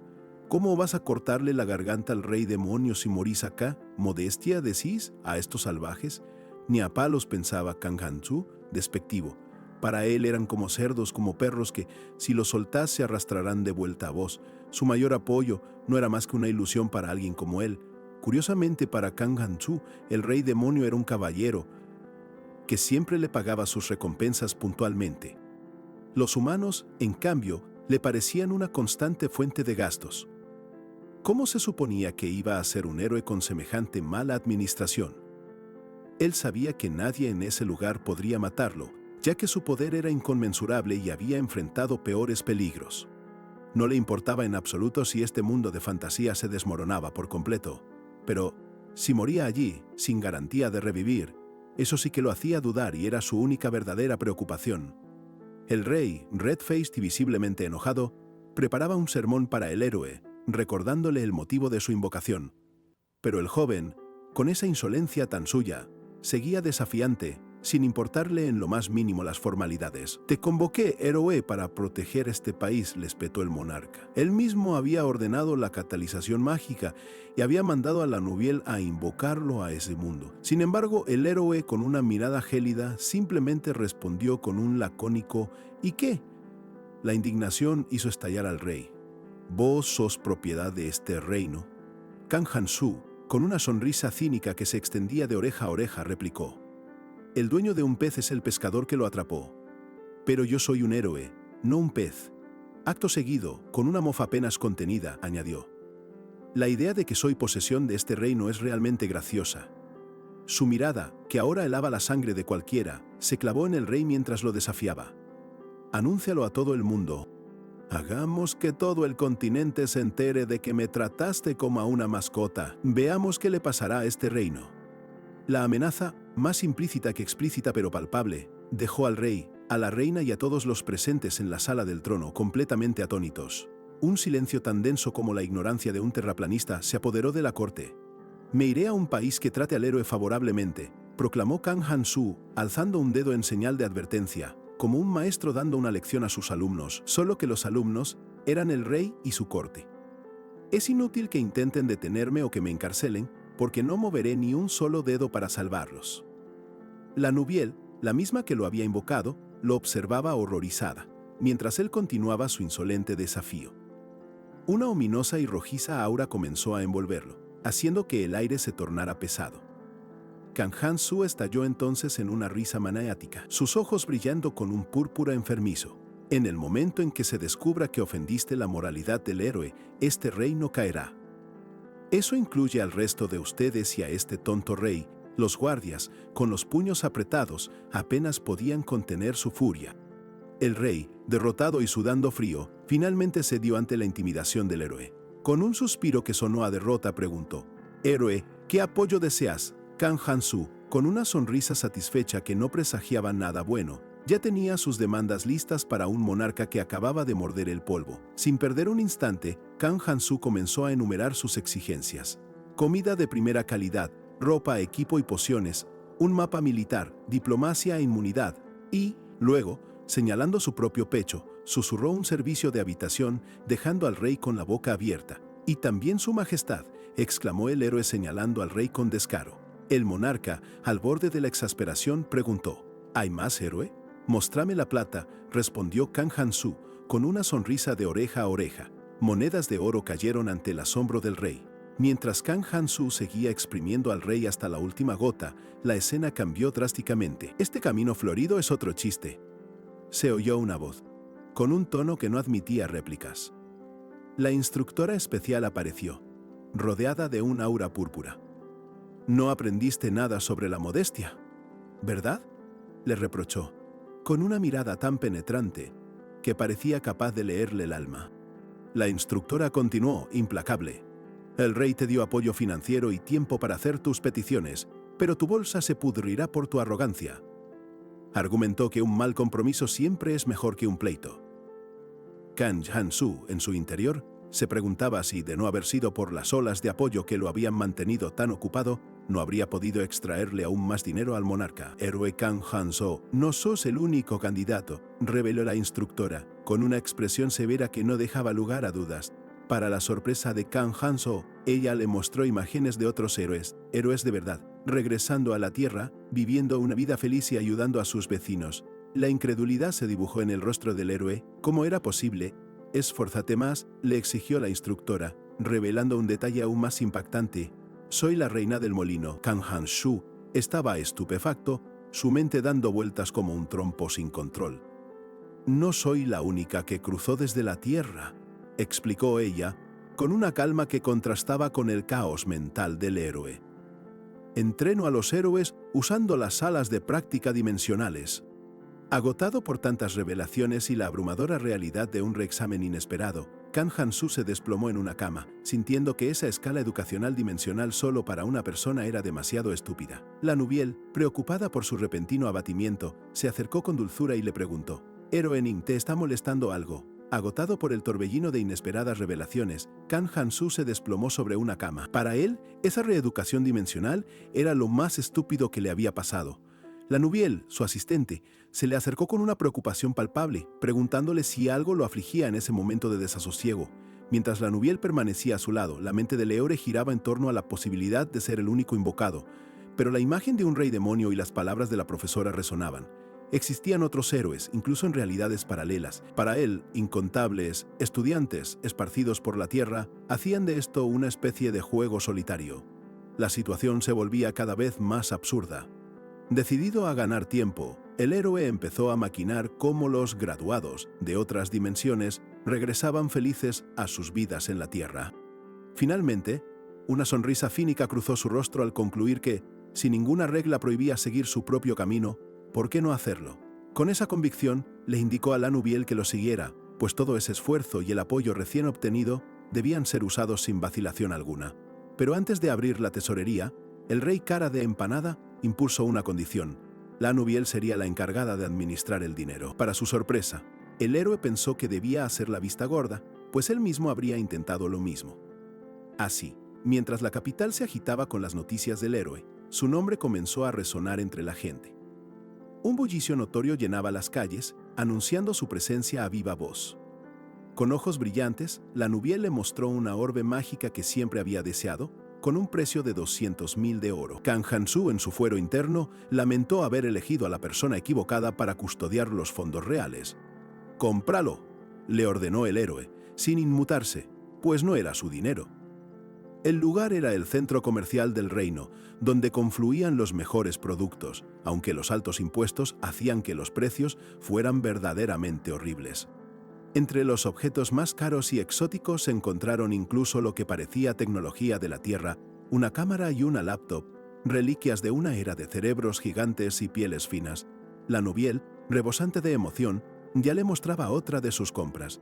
«¿Cómo vas a cortarle la garganta al rey demonio si morís acá? ¿Modestia, decís, a estos salvajes?» Ni a palos, pensaba Kang Han-su, despectivo. Para él eran como cerdos, como perros que, si los soltás, se arrastrarán de vuelta a vos. Su mayor apoyo no era más que una ilusión para alguien como él. Curiosamente, para Kang Han-su, el rey demonio era un caballero que siempre le pagaba sus recompensas puntualmente. Los humanos, en cambio, le parecían una constante fuente de gastos. ¿Cómo se suponía que iba a ser un héroe con semejante mala administración? Él sabía que nadie en ese lugar podría matarlo, ya que su poder era inconmensurable y había enfrentado peores peligros. No le importaba en absoluto si este mundo de fantasía se desmoronaba por completo, pero si moría allí, sin garantía de revivir, eso sí que lo hacía dudar y era su única verdadera preocupación. El rey, red-faced y visiblemente enojado, preparaba un sermón para el héroe, recordándole el motivo de su invocación. Pero el joven, con esa insolencia tan suya, seguía desafiante, sin importarle en lo más mínimo las formalidades. «Te convoqué, héroe, para proteger este país», le espetó el monarca. Él mismo había ordenado la catalización mágica y había mandado a la Nubiel a invocarlo a ese mundo. Sin embargo, el héroe, con una mirada gélida, simplemente respondió con un lacónico «¿Y qué?». La indignación hizo estallar al rey. «Vos sos propiedad de este reino». Kang Han-su, con una sonrisa cínica que se extendía de oreja a oreja, replicó: «El dueño de un pez es el pescador que lo atrapó. Pero yo soy un héroe, no un pez». Acto seguido, con una mofa apenas contenida, añadió: «La idea de que soy posesión de este reino es realmente graciosa». Su mirada, que ahora helaba la sangre de cualquiera, se clavó en el rey mientras lo desafiaba. «Anúncialo a todo el mundo. Hagamos que todo el continente se entere de que me trataste como a una mascota. Veamos qué le pasará a este reino». La amenaza, más implícita que explícita pero palpable, dejó al rey, a la reina y a todos los presentes en la sala del trono completamente atónitos. Un silencio tan denso como la ignorancia de un terraplanista se apoderó de la corte. «Me iré a un país que trate al héroe favorablemente», proclamó Kang Han-su, alzando un dedo en señal de advertencia, como un maestro dando una lección a sus alumnos, solo que los alumnos eran el rey y su corte. «Es inútil que intenten detenerme o que me encarcelen, porque no moveré ni un solo dedo para salvarlos». La Nubiel, la misma que lo había invocado, lo observaba horrorizada, mientras él continuaba su insolente desafío. Una ominosa y rojiza aura comenzó a envolverlo, haciendo que el aire se tornara pesado. Kang Han-su estalló entonces en una risa maniática, sus ojos brillando con un púrpura enfermizo. «En el momento en que se descubra que ofendiste la moralidad del héroe, este reino caerá. Eso incluye al resto de ustedes y a este tonto rey». Los guardias, con los puños apretados, apenas podían contener su furia. El rey, derrotado y sudando frío, finalmente cedió ante la intimidación del héroe. Con un suspiro que sonó a derrota, preguntó: «Héroe, ¿qué apoyo deseas?». Kang Han-su, con una sonrisa satisfecha que no presagiaba nada bueno, ya tenía sus demandas listas para un monarca que acababa de morder el polvo. Sin perder un instante, Kang Han-su comenzó a enumerar sus exigencias: comida de primera calidad, ropa, equipo y pociones, un mapa militar, diplomacia e inmunidad, y, luego, señalando su propio pecho, susurró un servicio de habitación, dejando al rey con la boca abierta. «Y también su majestad», exclamó el héroe señalando al rey con descaro. El monarca, al borde de la exasperación, preguntó: «¿Hay más, héroe?». «Mostrame la plata», respondió Kang Han-su, con una sonrisa de oreja a oreja. Monedas de oro cayeron ante el asombro del rey. Mientras Kang Han-su seguía exprimiendo al rey hasta la última gota, la escena cambió drásticamente. «Este camino florido es otro chiste», se oyó una voz, con un tono que no admitía réplicas. La instructora especial apareció, rodeada de un aura púrpura. «No aprendiste nada sobre la modestia, ¿verdad?», le reprochó, con una mirada tan penetrante que parecía capaz de leerle el alma. La instructora continuó, implacable: «El rey te dio apoyo financiero y tiempo para hacer tus peticiones, pero tu bolsa se pudrirá por tu arrogancia». Argumentó que un mal compromiso siempre es mejor que un pleito. Kang Han-su, en su interior, se preguntaba si, de no haber sido por las olas de apoyo que lo habían mantenido tan ocupado, no habría podido extraerle aún más dinero al monarca. «Héroe Kang Han-su, no sos el único candidato», reveló la instructora, con una expresión severa que no dejaba lugar a dudas. Para la sorpresa de Kang Han-su, ella le mostró imágenes de otros héroes, héroes de verdad, regresando a la tierra, viviendo una vida feliz y ayudando a sus vecinos. La incredulidad se dibujó en el rostro del héroe. ¿Cómo era posible? Esfuérzate más, le exigió la instructora, revelando un detalle aún más impactante. Soy la reina del molino. Kang Han-su estaba estupefacto, su mente dando vueltas como un trompo sin control. No soy la única que cruzó desde la tierra, explicó ella, con una calma que contrastaba con el caos mental del héroe. Entreno a los héroes usando las salas de práctica dimensionales. Agotado por tantas revelaciones y la abrumadora realidad de un reexamen inesperado, Kang Han-su se desplomó en una cama, sintiendo que esa escala educacional dimensional solo para una persona era demasiado estúpida. La Nubiel, preocupada por su repentino abatimiento, se acercó con dulzura y le preguntó: «Héroe Ning, ¿te está molestando algo?». Agotado por el torbellino de inesperadas revelaciones, Kang Han-su se desplomó sobre una cama. Para él, esa reeducación dimensional era lo más estúpido que le había pasado. La Nubiel, su asistente, se le acercó con una preocupación palpable, preguntándole si algo lo afligía en ese momento de desasosiego. Mientras la Nubiel permanecía a su lado, la mente del héroe giraba en torno a la posibilidad de ser el único invocado, pero la imagen de un rey demonio y las palabras de la profesora resonaban. Existían otros héroes, incluso en realidades paralelas. Para él, incontables estudiantes, esparcidos por la tierra, hacían de esto una especie de juego solitario. La situación se volvía cada vez más absurda. Decidido a ganar tiempo, el héroe empezó a maquinar cómo los graduados de otras dimensiones regresaban felices a sus vidas en la Tierra. Finalmente, una sonrisa cínica cruzó su rostro al concluir que, si ninguna regla prohibía seguir su propio camino, ¿por qué no hacerlo? Con esa convicción, le indicó a la Nubiel que lo siguiera, pues todo ese esfuerzo y el apoyo recién obtenido debían ser usados sin vacilación alguna. Pero antes de abrir la tesorería, el rey Cara de Empanada impuso una condición. La Nubiel sería la encargada de administrar el dinero. Para su sorpresa, el héroe pensó que debía hacer la vista gorda, pues él mismo habría intentado lo mismo. Así, mientras la capital se agitaba con las noticias del héroe, su nombre comenzó a resonar entre la gente. Un bullicio notorio llenaba las calles, anunciando su presencia a viva voz. Con ojos brillantes, la Nubiel le mostró una orbe mágica que siempre había deseado, con un precio de 200.000 de oro. Kang Han-su, en su fuero interno, lamentó haber elegido a la persona equivocada para custodiar los fondos reales. «Cómpralo», le ordenó el héroe, sin inmutarse, pues no era su dinero. El lugar era el centro comercial del reino, donde confluían los mejores productos, aunque los altos impuestos hacían que los precios fueran verdaderamente horribles. Entre los objetos más caros y exóticos se encontraron incluso lo que parecía tecnología de la Tierra, una cámara y una laptop, reliquias de una era de cerebros gigantes y pieles finas. La Nubiel, rebosante de emoción, ya le mostraba otra de sus compras.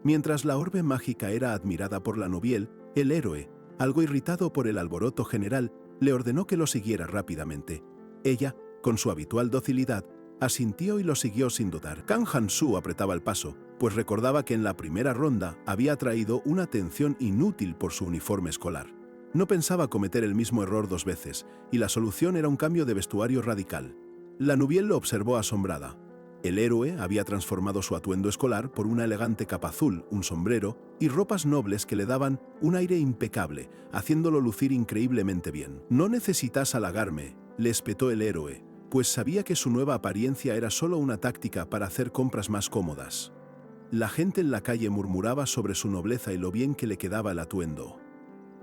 Mientras la orbe mágica era admirada por la Nubiel, el héroe, algo irritado por el alboroto general, le ordenó que lo siguiera rápidamente. Ella, con su habitual docilidad, asintió y lo siguió sin dudar. Kang Han-su apretaba el paso, pues recordaba que en la primera ronda había atraído una atención inútil por su uniforme escolar. No pensaba cometer el mismo error dos veces, y la solución era un cambio de vestuario radical. La Nubiel lo observó asombrada. El héroe había transformado su atuendo escolar por una elegante capa azul, un sombrero y ropas nobles que le daban un aire impecable, haciéndolo lucir increíblemente bien. «No necesitas halagarme», le espetó el héroe, pues sabía que su nueva apariencia era solo una táctica para hacer compras más cómodas. La gente en la calle murmuraba sobre su nobleza y lo bien que le quedaba el atuendo.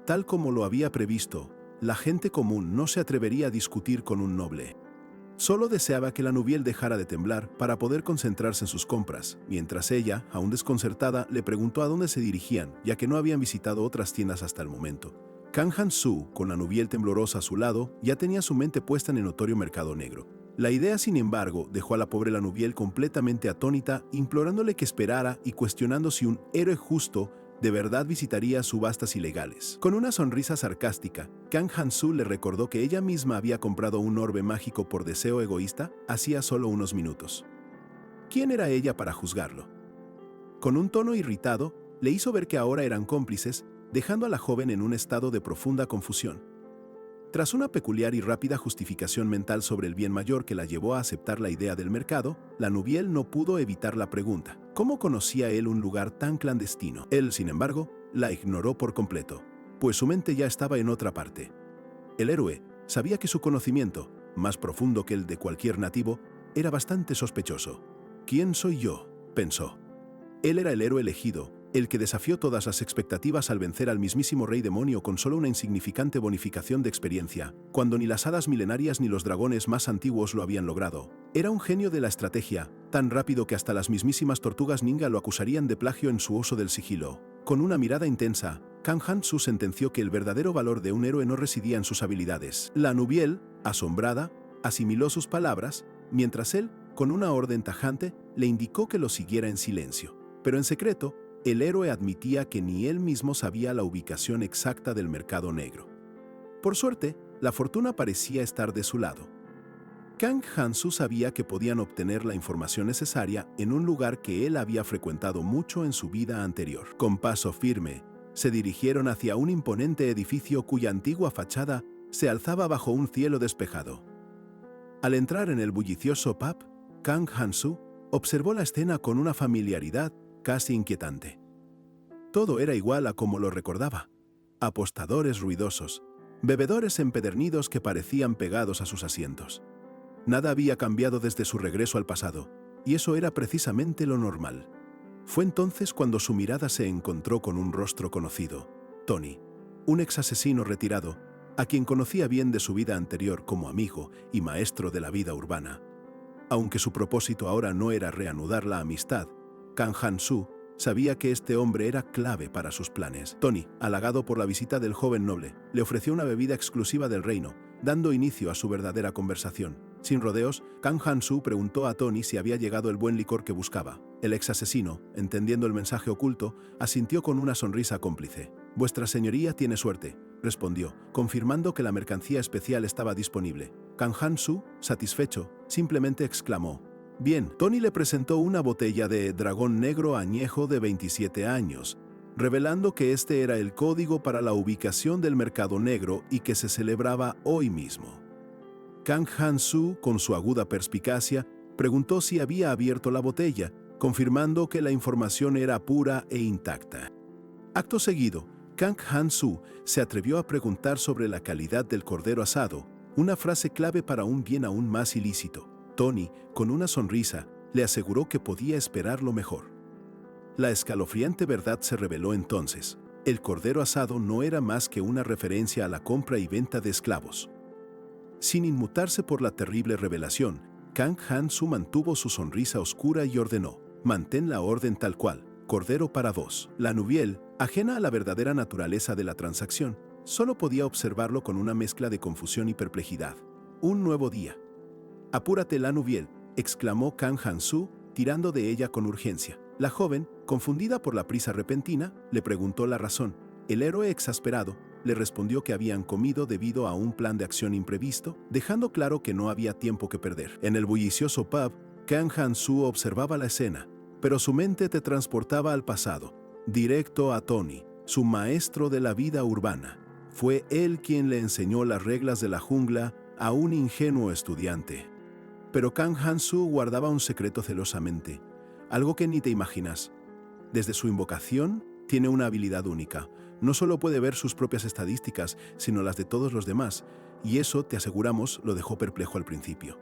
Tal como lo había previsto, la gente común no se atrevería a discutir con un noble. Solo deseaba que la Nubiel dejara de temblar para poder concentrarse en sus compras, mientras ella, aún desconcertada, le preguntó a dónde se dirigían, ya que no habían visitado otras tiendas hasta el momento. Kang Han-su, con la Nubiel temblorosa a su lado, ya tenía su mente puesta en el notorio mercado negro. La idea, sin embargo, dejó a la pobre la Nubiel completamente atónita, implorándole que esperara y cuestionando si un héroe justo de verdad visitaría subastas ilegales. Con una sonrisa sarcástica, Kang Han-su le recordó que ella misma había comprado un orbe mágico por deseo egoísta hacía solo unos minutos. ¿Quién era ella para juzgarlo? Con un tono irritado, le hizo ver que ahora eran cómplices, dejando a la joven en un estado de profunda confusión. Tras una peculiar y rápida justificación mental sobre el bien mayor que la llevó a aceptar la idea del mercado, la Nubiel no pudo evitar la pregunta: ¿cómo conocía él un lugar tan clandestino? Él, sin embargo, la ignoró por completo, pues su mente ya estaba en otra parte. El héroe sabía que su conocimiento, más profundo que el de cualquier nativo, era bastante sospechoso. «¿Quién soy yo?», pensó. Él era el héroe elegido, el que desafió todas las expectativas al vencer al mismísimo rey demonio con solo una insignificante bonificación de experiencia, cuando ni las hadas milenarias ni los dragones más antiguos lo habían logrado. Era un genio de la estrategia, tan rápido que hasta las mismísimas tortugas ninja lo acusarían de plagio en su uso del sigilo. Con una mirada intensa, Kang Han-su sentenció que el verdadero valor de un héroe no residía en sus habilidades. La Nubiel, asombrada, asimiló sus palabras, mientras él, con una orden tajante, le indicó que lo siguiera en silencio. Pero en secreto, el héroe admitía que ni él mismo sabía la ubicación exacta del mercado negro. Por suerte, la fortuna parecía estar de su lado. Kang Han-su sabía que podían obtener la información necesaria en un lugar que él había frecuentado mucho en su vida anterior. Con paso firme, se dirigieron hacia un imponente edificio cuya antigua fachada se alzaba bajo un cielo despejado. Al entrar en el bullicioso pub, Kang Han-su observó la escena con una familiaridad casi inquietante. Todo era igual a como lo recordaba. Apostadores ruidosos, bebedores empedernidos que parecían pegados a sus asientos. Nada había cambiado desde su regreso al pasado, y eso era precisamente lo normal. Fue entonces cuando su mirada se encontró con un rostro conocido, Tony, un ex asesino retirado, a quien conocía bien de su vida anterior como amigo y maestro de la vida urbana. Aunque su propósito ahora no era reanudar la amistad, Kang Han-su sabía que este hombre era clave para sus planes. Tony, halagado por la visita del joven noble, le ofreció una bebida exclusiva del reino, dando inicio a su verdadera conversación. Sin rodeos, Kang Han-su preguntó a Tony si había llegado el buen licor que buscaba. El ex asesino, entendiendo el mensaje oculto, asintió con una sonrisa cómplice. «Vuestra señoría tiene suerte», respondió, confirmando que la mercancía especial estaba disponible. Kang Han-su, satisfecho, simplemente exclamó: «Bien». Tony le presentó una botella de dragón negro añejo de 27 años, revelando que este era el código para la ubicación del mercado negro y que se celebraba hoy mismo. Kang Han-su, con su aguda perspicacia, preguntó si había abierto la botella, confirmando que la información era pura e intacta. Acto seguido, Kang Han-su se atrevió a preguntar sobre la calidad del cordero asado, una frase clave para un bien aún más ilícito. Tony, con una sonrisa, le aseguró que podía esperar lo mejor. La escalofriante verdad se reveló entonces. El cordero asado no era más que una referencia a la compra y venta de esclavos. Sin inmutarse por la terrible revelación, Kang Han-su mantuvo su sonrisa oscura y ordenó: «Mantén la orden tal cual, cordero para dos». La Nubiel, ajena a la verdadera naturaleza de la transacción, solo podía observarlo con una mezcla de confusión y perplejidad. «Un nuevo día». «Apúrate, la Nubiel», exclamó Kang Han-su, tirando de ella con urgencia. La joven, confundida por la prisa repentina, le preguntó la razón. El héroe, exasperado, le respondió que habían comido debido a un plan de acción imprevisto, dejando claro que no había tiempo que perder. En el bullicioso pub, Kang Han-su observaba la escena, pero su mente te transportaba al pasado, directo a Tony, su maestro de la vida urbana. Fue él quien le enseñó las reglas de la jungla a un ingenuo estudiante. Pero Kang Han-su guardaba un secreto celosamente, algo que ni te imaginas. Desde su invocación, tiene una habilidad única. No solo puede ver sus propias estadísticas, sino las de todos los demás, y eso, te aseguramos, lo dejó perplejo al principio.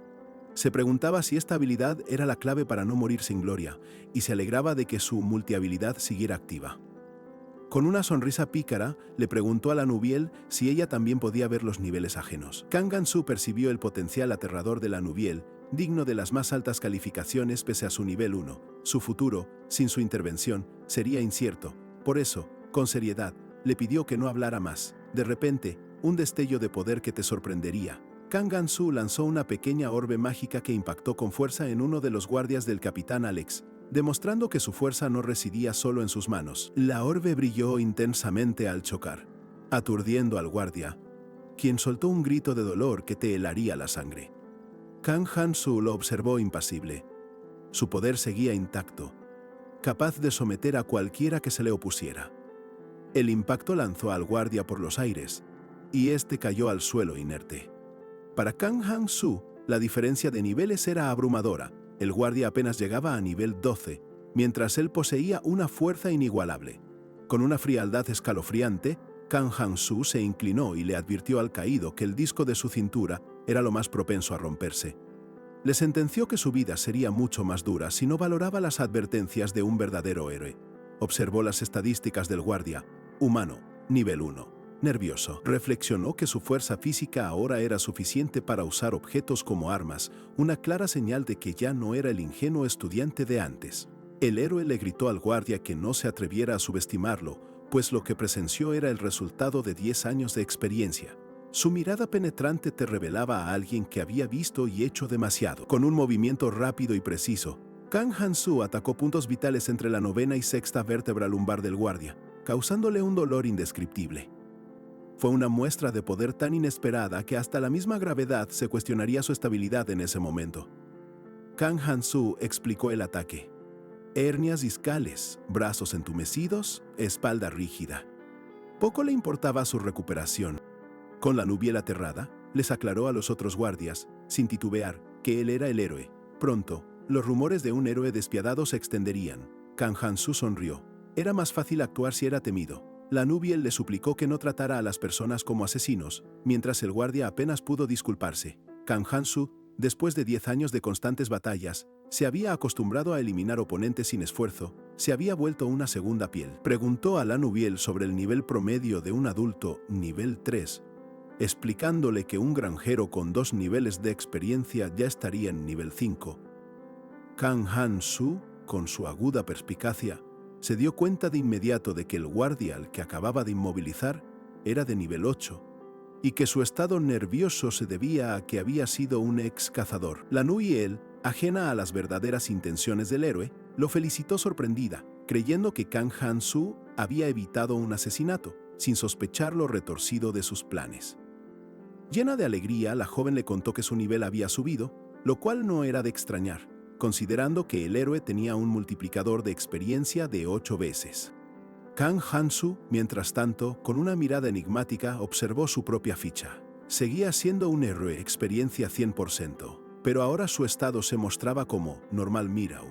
Se preguntaba si esta habilidad era la clave para no morir sin gloria, y se alegraba de que su multihabilidad siguiera activa. Con una sonrisa pícara, le preguntó a la Nubiel si ella también podía ver los niveles ajenos. Kang Han-su percibió el potencial aterrador de la Nubiel, digno de las más altas calificaciones pese a su nivel 1. Su futuro, sin su intervención, sería incierto. Por eso, con seriedad, le pidió que no hablara más. De repente, un destello de poder que te sorprendería. Kang Han-su lanzó una pequeña orbe mágica que impactó con fuerza en uno de los guardias del capitán Alex, demostrando que su fuerza no residía solo en sus manos. La orbe brilló intensamente al chocar, aturdiendo al guardia, quien soltó un grito de dolor que te helaría la sangre. Kang Han-su lo observó impasible. Su poder seguía intacto, capaz de someter a cualquiera que se le opusiera. El impacto lanzó al guardia por los aires, y este cayó al suelo inerte. Para Kang Han-su, la diferencia de niveles era abrumadora. El guardia apenas llegaba a nivel 12, mientras él poseía una fuerza inigualable. Con una frialdad escalofriante, Kang Han-su se inclinó y le advirtió al caído que el disco de su cintura era lo más propenso a romperse. Le sentenció que su vida sería mucho más dura si no valoraba las advertencias de un verdadero héroe. Observó las estadísticas del guardia. Humano, nivel 1. Nervioso. Reflexionó que su fuerza física ahora era suficiente para usar objetos como armas, una clara señal de que ya no era el ingenuo estudiante de antes. El héroe le gritó al guardia que no se atreviera a subestimarlo, pues lo que presenció era el resultado de 10 años de experiencia. Su mirada penetrante te revelaba a alguien que había visto y hecho demasiado. Con un movimiento rápido y preciso, Kang Han-su atacó puntos vitales entre la 9ª y 6ª vértebra lumbar del guardia, causándole un dolor indescriptible. Fue una muestra de poder tan inesperada que hasta la misma gravedad se cuestionaría su estabilidad en ese momento. Kang Han-su explicó el ataque. Hernias discales, brazos entumecidos, espalda rígida. Poco le importaba su recuperación. Con la nubiel aterrada, les aclaró a los otros guardias, sin titubear, que él era el héroe. Pronto, los rumores de un héroe despiadado se extenderían. Kang Han-su sonrió. Era más fácil actuar si era temido. La nubiel le suplicó que no tratara a las personas como asesinos, mientras el guardia apenas pudo disculparse. Kang Han-su, después de 10 años de constantes batallas, se había acostumbrado a eliminar oponentes sin esfuerzo, se había vuelto una segunda piel. Preguntó a la nubiel sobre el nivel promedio de un adulto, nivel 3, explicándole que un granjero con 2 niveles de experiencia ya estaría en nivel 5. Kang Han-su, con su aguda perspicacia, se dio cuenta de inmediato de que el guardia al que acababa de inmovilizar era de nivel 8, y que su estado nervioso se debía a que había sido un ex cazador. La nubiel, ajena a las verdaderas intenciones del héroe, lo felicitó sorprendida, creyendo que Kang Han-su había evitado un asesinato, sin sospechar lo retorcido de sus planes. Llena de alegría, la joven le contó que su nivel había subido, lo cual no era de extrañar, considerando que el héroe tenía un multiplicador de experiencia de 8 veces. Kang Han-su, mientras tanto, con una mirada enigmática, observó su propia ficha. Seguía siendo un héroe, experiencia 100%, pero ahora su estado se mostraba como normal Mirau.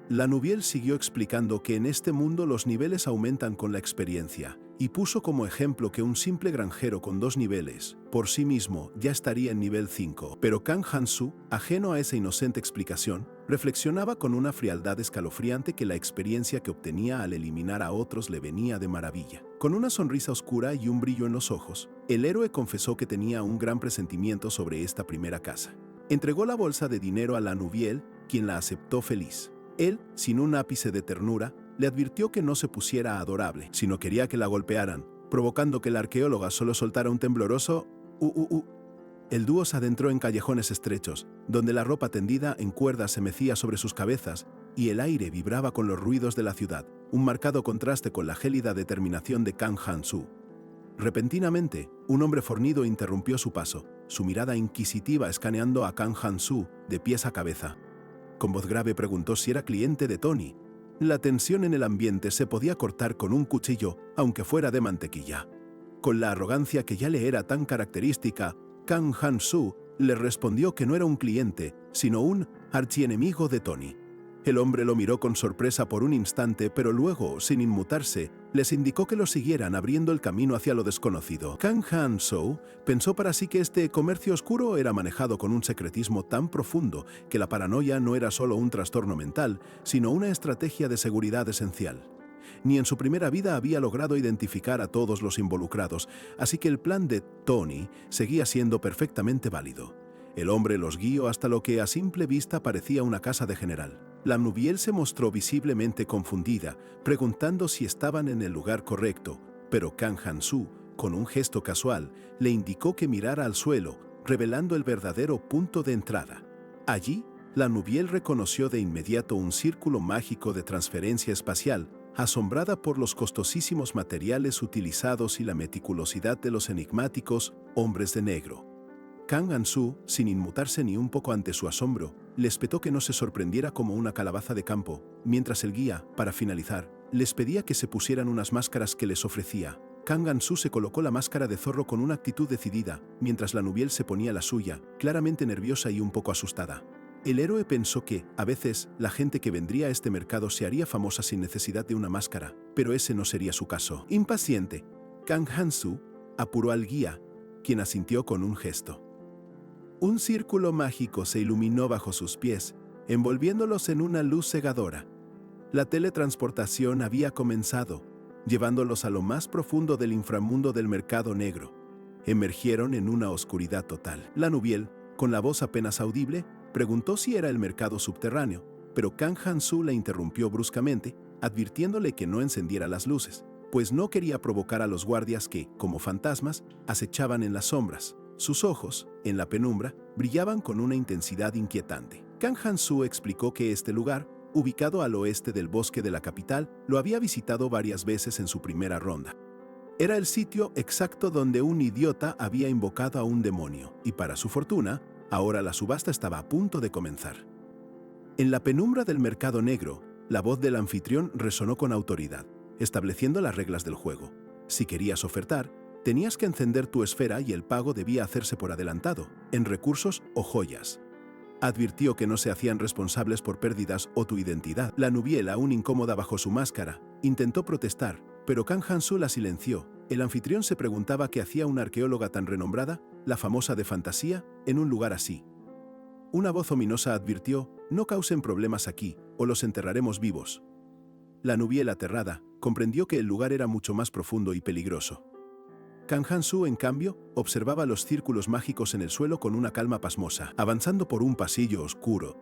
La nubiel siguió explicando que en este mundo los niveles aumentan con la experiencia, y puso como ejemplo que un simple granjero con 2 niveles, por sí mismo, ya estaría en nivel 5. Pero Kang Han-su, ajeno a esa inocente explicación, reflexionaba con una frialdad escalofriante que la experiencia que obtenía al eliminar a otros le venía de maravilla. Con una sonrisa oscura y un brillo en los ojos, el héroe confesó que tenía un gran presentimiento sobre esta primera casa. Entregó la bolsa de dinero a la nubiel, quien la aceptó feliz. Él, sin un ápice de ternura, le advirtió que no se pusiera adorable, sino quería que la golpearan, provocando que la arqueóloga solo soltara un tembloroso El dúo se adentró en callejones estrechos, donde la ropa tendida en cuerdas se mecía sobre sus cabezas y el aire vibraba con los ruidos de la ciudad, un marcado contraste con la gélida determinación de Kang Han-su. Repentinamente, un hombre fornido interrumpió su paso, su mirada inquisitiva escaneando a Kang Han-su de pies a cabeza. Con voz grave preguntó si era cliente de Tony. La tensión en el ambiente se podía cortar con un cuchillo, aunque fuera de mantequilla. Con la arrogancia que ya le era tan característica, Kang Han-su le respondió que no era un cliente, sino un archienemigo de Tony. El hombre lo miró con sorpresa por un instante, pero luego, sin inmutarse, les indicó que lo siguieran abriendo el camino hacia lo desconocido. Kang Han-su pensó para sí que este comercio oscuro era manejado con un secretismo tan profundo que la paranoia no era solo un trastorno mental, sino una estrategia de seguridad esencial. Ni en su primera vida había logrado identificar a todos los involucrados, así que el plan de Tony seguía siendo perfectamente válido. El hombre los guió hasta lo que a simple vista parecía una casa de general. La nubiel se mostró visiblemente confundida, preguntando si estaban en el lugar correcto, pero Kang Han-su, con un gesto casual, le indicó que mirara al suelo, revelando el verdadero punto de entrada. Allí, la nubiel reconoció de inmediato un círculo mágico de transferencia espacial, asombrada por los costosísimos materiales utilizados y la meticulosidad de los enigmáticos hombres de negro. Kang Han-su, sin inmutarse ni un poco ante su asombro, le espetó que no se sorprendiera como una calabaza de campo, mientras el guía, para finalizar, les pedía que se pusieran unas máscaras que les ofrecía. Kang Han-su se colocó la máscara de zorro con una actitud decidida, mientras la nubiel se ponía la suya, claramente nerviosa y un poco asustada. El héroe pensó que, a veces, la gente que vendría a este mercado se haría famosa sin necesidad de una máscara, pero ese no sería su caso. Impaciente, Kang Han-su apuró al guía, quien asintió con un gesto. Un círculo mágico se iluminó bajo sus pies, envolviéndolos en una luz cegadora. La teletransportación había comenzado, llevándolos a lo más profundo del inframundo del mercado negro. Emergieron en una oscuridad total. Lanuviel, con la voz apenas audible, preguntó si era el mercado subterráneo, pero Kang Han-su la interrumpió bruscamente, advirtiéndole que no encendiera las luces, pues no quería provocar a los guardias que, como fantasmas, acechaban en las sombras. Sus ojos, en la penumbra, brillaban con una intensidad inquietante. Kang Han-su explicó que este lugar, ubicado al oeste del bosque de la capital, lo había visitado varias veces en su primera ronda. Era el sitio exacto donde un idiota había invocado a un demonio, y para su fortuna, ahora la subasta estaba a punto de comenzar. En la penumbra del mercado negro, la voz del anfitrión resonó con autoridad, estableciendo las reglas del juego. Si querías ofertar, tenías que encender tu esfera y el pago debía hacerse por adelantado, en recursos o joyas. Advirtió que no se hacían responsables por pérdidas o tu identidad. Lanuviel, aún incómoda bajo su máscara, intentó protestar, pero Kang Han-su la silenció. El anfitrión se preguntaba qué hacía una arqueóloga tan renombrada, la famosa de fantasía, en un lugar así. Una voz ominosa advirtió: no causen problemas aquí, o los enterraremos vivos. Lanuviel, aterrada, comprendió que el lugar era mucho más profundo y peligroso. Kang Han-su, en cambio, observaba los círculos mágicos en el suelo con una calma pasmosa. Avanzando por un pasillo oscuro,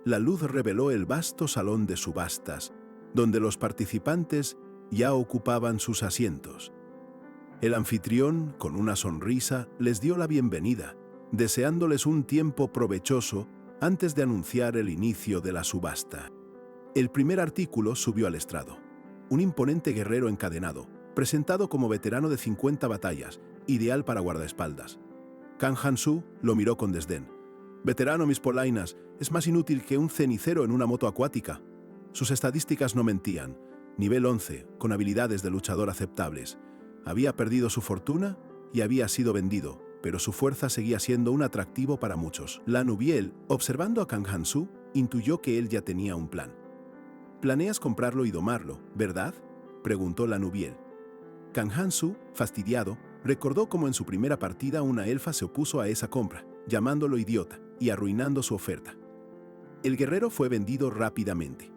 la luz reveló el vasto salón de subastas, donde los participantes ya ocupaban sus asientos. El anfitrión, con una sonrisa, les dio la bienvenida, deseándoles un tiempo provechoso antes de anunciar el inicio de la subasta. El primer artículo subió al estrado. Un imponente guerrero encadenado, presentado como veterano de 50 batallas, ideal para guardaespaldas. Kang Han-su lo miró con desdén. «Veterano, mis polainas, es más inútil que un cenicero en una moto acuática». Sus estadísticas no mentían. Nivel 11, con habilidades de luchador aceptables. Había perdido su fortuna y había sido vendido, pero su fuerza seguía siendo un atractivo para muchos. Lanuviel, observando a Kang Han-su, intuyó que él ya tenía un plan. «Planeas comprarlo y domarlo, ¿verdad?», preguntó Lanuviel. Kang Han-su, fastidiado, recordó cómo en su primera partida una elfa se opuso a esa compra, llamándolo idiota y arruinando su oferta. El guerrero fue vendido rápidamente.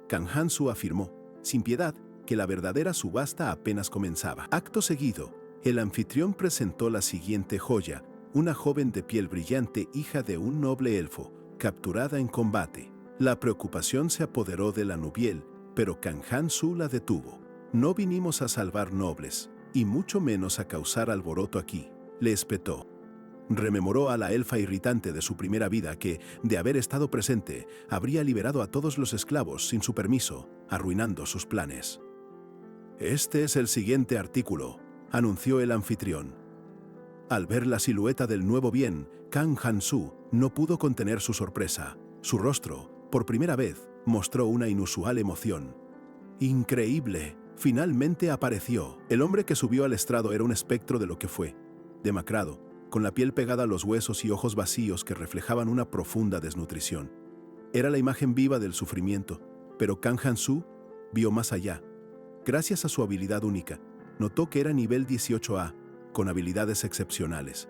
Kang Han-su afirmó, sin piedad, que la verdadera subasta apenas comenzaba. Acto seguido, el anfitrión presentó la siguiente joya: una joven de piel brillante, hija de un noble elfo, capturada en combate. La preocupación se apoderó de Lanuviel, pero Kang Han-su la detuvo. «No vinimos a salvar nobles, y mucho menos a causar alboroto aquí», le espetó. Rememoró a la elfa irritante de su primera vida que, de haber estado presente, habría liberado a todos los esclavos sin su permiso, arruinando sus planes. «Este es el siguiente artículo», anunció el anfitrión. Al ver la silueta del nuevo bien, Kang Han-su no pudo contener su sorpresa. Su rostro, por primera vez, mostró una inusual emoción. «¡Increíble!», finalmente apareció. El hombre que subió al estrado era un espectro de lo que fue, demacrado, con la piel pegada a los huesos y ojos vacíos que reflejaban una profunda desnutrición. Era la imagen viva del sufrimiento, pero Kang Han-su vio más allá. Gracias a su habilidad única, notó que era nivel 18A, con habilidades excepcionales.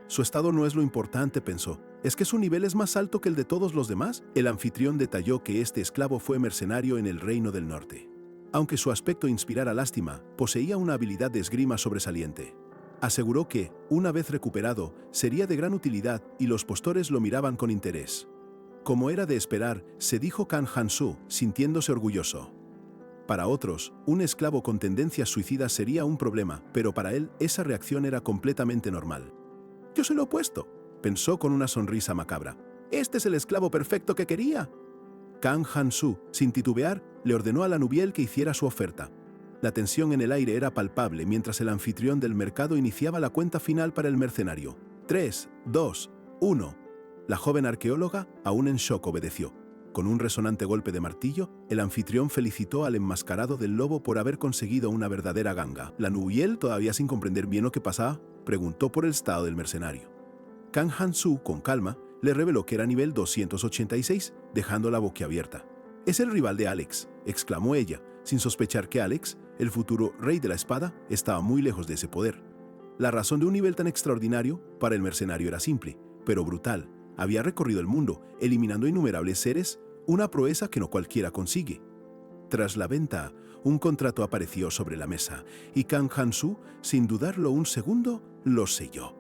Su estado no es lo importante, pensó. ¿Es que su nivel es más alto que el de todos los demás? El anfitrión detalló que este esclavo fue mercenario en el Reino del Norte. Aunque su aspecto inspirara lástima, poseía una habilidad de esgrima sobresaliente. Aseguró que, una vez recuperado, sería de gran utilidad y los postores lo miraban con interés. Como era de esperar, se dijo Kang Han-su, sintiéndose orgulloso. Para otros, un esclavo con tendencias suicidas sería un problema, pero para él esa reacción era completamente normal. «Yo soy lo opuesto», pensó con una sonrisa macabra. «Este es el esclavo perfecto que quería». Kang Han-su, sin titubear, le ordenó a Lanuviel que hiciera su oferta. La tensión en el aire era palpable mientras el anfitrión del mercado iniciaba la cuenta final para el mercenario. 3, 2, 1. La joven arqueóloga, aún en shock, obedeció. Con un resonante golpe de martillo, el anfitrión felicitó al enmascarado del lobo por haber conseguido una verdadera ganga. Lanuviel, todavía sin comprender bien lo que pasaba, preguntó por el estado del mercenario. Kang Han-su, con calma, le reveló que era nivel 286, dejándola boquiabierta. «Es el rival de Alex», exclamó ella, sin sospechar que Alex, el futuro rey de la espada, estaba muy lejos de ese poder. La razón de un nivel tan extraordinario para el mercenario era simple: pero brutal. Había recorrido el mundo, eliminando innumerables seres, una proeza que no cualquiera consigue. Tras la venta, un contrato apareció sobre la mesa, y Kang Han-su, sin dudarlo un segundo, lo selló.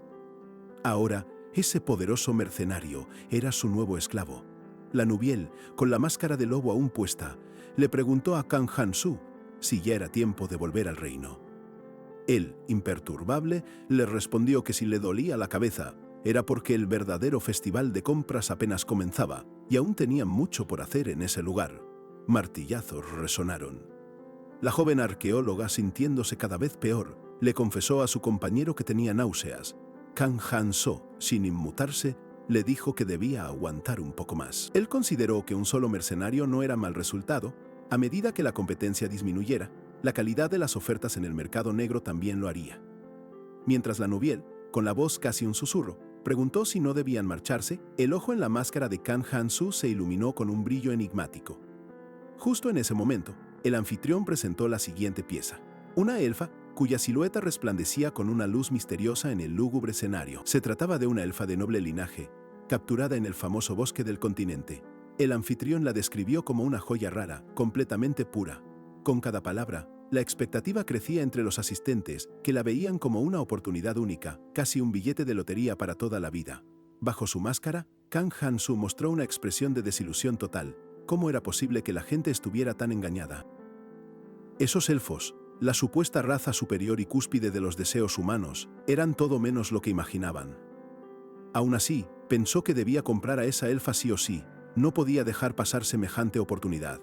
Ahora, ese poderoso mercenario era su nuevo esclavo. La Nubiel, con la máscara de lobo aún puesta, le preguntó a Kang Han-su si ya era tiempo de volver al reino. Él, imperturbable, le respondió que si le dolía la cabeza, era porque el verdadero festival de compras apenas comenzaba y aún tenían mucho por hacer en ese lugar. Martillazos resonaron. La joven arqueóloga, sintiéndose cada vez peor, le confesó a su compañero que tenía náuseas. Kang Han-so, sin inmutarse, le dijo que debía aguantar un poco más. Él consideró que un solo mercenario no era mal resultado. A medida que la competencia disminuyera, la calidad de las ofertas en el mercado negro también lo haría. Mientras la Nubiel, con la voz casi un susurro, preguntó si no debían marcharse, el ojo en la máscara de Kang Han-su se iluminó con un brillo enigmático. Justo en ese momento, el anfitrión presentó la siguiente pieza. Una elfa cuya silueta resplandecía con una luz misteriosa en el lúgubre escenario. Se trataba de una elfa de noble linaje, capturada en el famoso bosque del continente. El anfitrión la describió como una joya rara, completamente pura. Con cada palabra, la expectativa crecía entre los asistentes, que la veían como una oportunidad única, casi un billete de lotería para toda la vida. Bajo su máscara, Kang Han-su mostró una expresión de desilusión total. ¿Cómo era posible que la gente estuviera tan engañada? Esos elfos, la supuesta raza superior y cúspide de los deseos humanos, eran todo menos lo que imaginaban. Aún así, pensó que debía comprar a esa elfa sí o sí, no podía dejar pasar semejante oportunidad.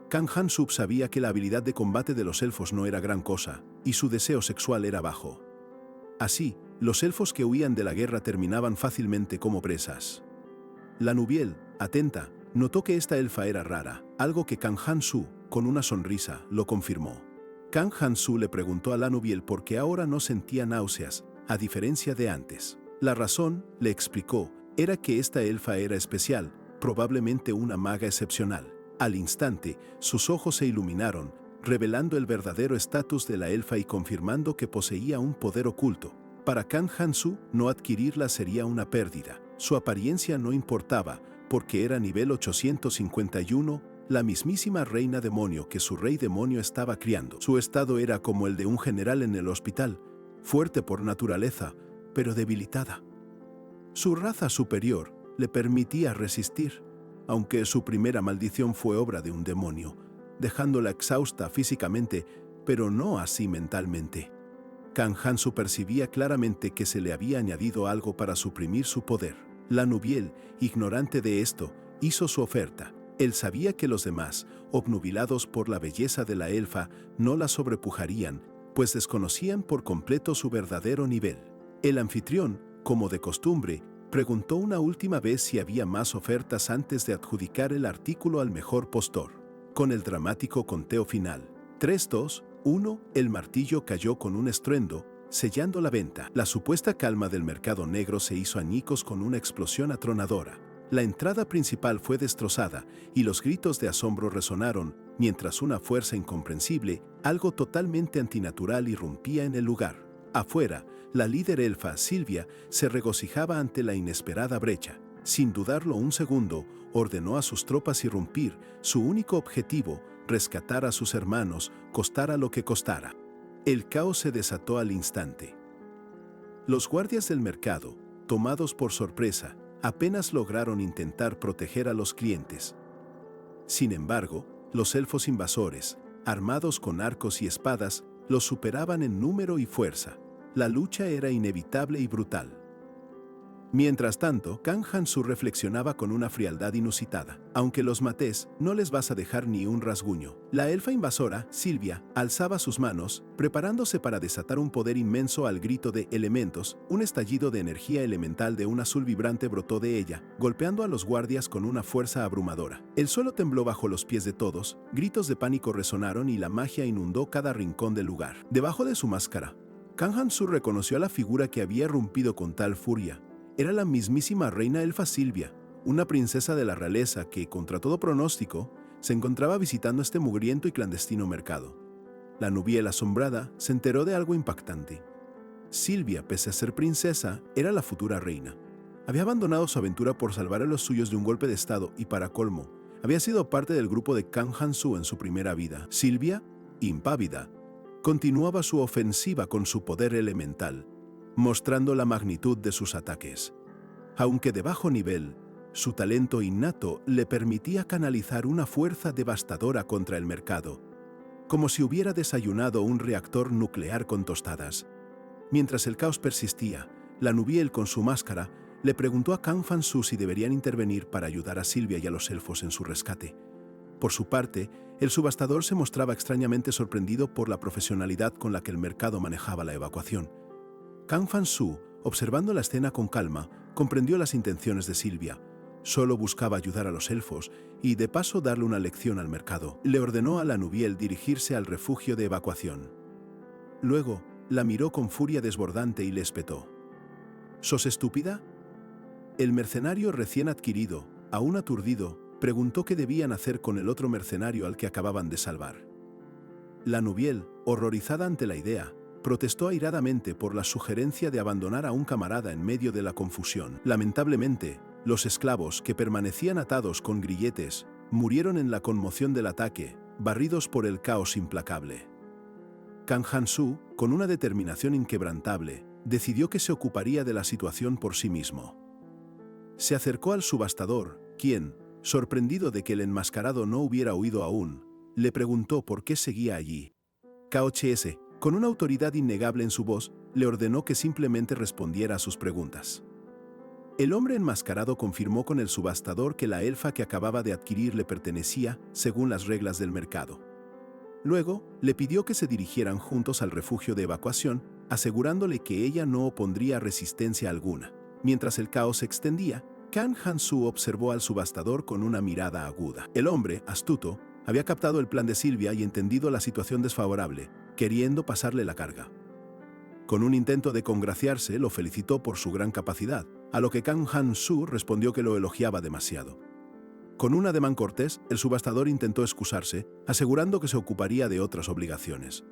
Kang Han-su sabía que la habilidad de combate de los elfos no era gran cosa, y su deseo sexual era bajo. Así, los elfos que huían de la guerra terminaban fácilmente como presas. La Nubiel, atenta, notó que esta elfa era rara, algo que Kang Han-su, con una sonrisa, lo confirmó. Kang Han-su le preguntó a la Nubiel por qué ahora no sentía náuseas, a diferencia de antes. La razón, le explicó, era que esta elfa era especial, probablemente una maga excepcional. Al instante, sus ojos se iluminaron, revelando el verdadero estatus de la elfa y confirmando que poseía un poder oculto. Para Kang Han-su, no adquirirla sería una pérdida. Su apariencia no importaba, porque era nivel 851, la mismísima reina demonio que su rey demonio estaba criando. Su estado era como el de un general en el hospital, fuerte por naturaleza, pero debilitada. Su raza superior le permitía resistir, aunque su primera maldición fue obra de un demonio, dejándola exhausta físicamente, pero no así mentalmente. Kang Han-su percibía claramente que se le había añadido algo para suprimir su poder. La Nubiel, ignorante de esto, hizo su oferta. Él sabía que los demás, obnubilados por la belleza de la elfa, no la sobrepujarían, pues desconocían por completo su verdadero nivel. El anfitrión, como de costumbre, preguntó una última vez si había más ofertas antes de adjudicar el artículo al mejor postor. Con el dramático conteo final, 3, 2, 1, el martillo cayó con un estruendo, sellando la venta. La supuesta calma del mercado negro se hizo añicos con una explosión atronadora. La entrada principal fue destrozada y los gritos de asombro resonaron, mientras una fuerza incomprensible, algo totalmente antinatural, irrumpía en el lugar. Afuera, la líder elfa, Silvia, se regocijaba ante la inesperada brecha. Sin dudarlo un segundo, ordenó a sus tropas irrumpir, su único objetivo, rescatar a sus hermanos, costara lo que costara. El caos se desató al instante. Los guardias del mercado, tomados por sorpresa, apenas lograron intentar proteger a los clientes. Sin embargo, los elfos invasores, armados con arcos y espadas, los superaban en número y fuerza. La lucha era inevitable y brutal. Mientras tanto, Kang Han-su reflexionaba con una frialdad inusitada. Aunque los mates, no les vas a dejar ni un rasguño. La elfa invasora, Silvia, alzaba sus manos, preparándose para desatar un poder inmenso al grito de elementos. Un estallido de energía elemental de un azul vibrante brotó de ella, golpeando a los guardias con una fuerza abrumadora. El suelo tembló bajo los pies de todos, gritos de pánico resonaron y la magia inundó cada rincón del lugar. Debajo de su máscara, Kang Han-su reconoció a la figura que había irrumpido con tal furia. Era la mismísima reina elfa Silvia, una princesa de la realeza que, contra todo pronóstico, se encontraba visitando este mugriento y clandestino mercado. La Nubiel, asombrada, se enteró de algo impactante. Silvia, pese a ser princesa, era la futura reina. Había abandonado su aventura por salvar a los suyos de un golpe de estado y, para colmo, había sido parte del grupo de Kang Han-su en su primera vida. Sylvia, impávida, continuaba su ofensiva con su poder elemental, mostrando la magnitud de sus ataques. Aunque de bajo nivel, su talento innato le permitía canalizar una fuerza devastadora contra el mercado, como si hubiera desayunado un reactor nuclear con tostadas. Mientras el caos persistía, la Nubiel, con su máscara, le preguntó a Kang Han-su si deberían intervenir para ayudar a Sylvia y a los elfos en su rescate. Por su parte, el subastador se mostraba extrañamente sorprendido por la profesionalidad con la que el mercado manejaba la evacuación. Kang Han-su, observando la escena con calma, comprendió las intenciones de Sylvia. Solo buscaba ayudar a los elfos y, de paso, darle una lección al mercado. Le ordenó a la Nubiel dirigirse al refugio de evacuación. Luego, la miró con furia desbordante y le espetó: ¿Sos estúpida? El mercenario recién adquirido, aún aturdido, preguntó qué debían hacer con el otro mercenario al que acababan de salvar. La Nubiel, horrorizada ante la idea, protestó airadamente por la sugerencia de abandonar a un camarada en medio de la confusión. Lamentablemente, los esclavos, que permanecían atados con grilletes, murieron en la conmoción del ataque, barridos por el caos implacable. Kang Han-su, con una determinación inquebrantable, decidió que se ocuparía de la situación por sí mismo. Se acercó al subastador, quien, sorprendido de que el enmascarado no hubiera huido aún, le preguntó por qué seguía allí. KOCS, con una autoridad innegable en su voz, le ordenó que simplemente respondiera a sus preguntas. El hombre enmascarado confirmó con el subastador que la elfa que acababa de adquirir le pertenecía según las reglas del mercado. Luego, le pidió que se dirigieran juntos al refugio de evacuación, asegurándole que ella no opondría resistencia alguna. Mientras el caos se extendía, Kang Han-su observó al subastador con una mirada aguda. El hombre, astuto, había captado el plan de Sylvia y entendido la situación desfavorable, queriendo pasarle la carga. Con un intento de congraciarse, lo felicitó por su gran capacidad, a lo que Kang Han-su respondió que lo elogiaba demasiado. Con un ademán cortés, el subastador intentó excusarse, asegurando que se ocuparía de otras obligaciones.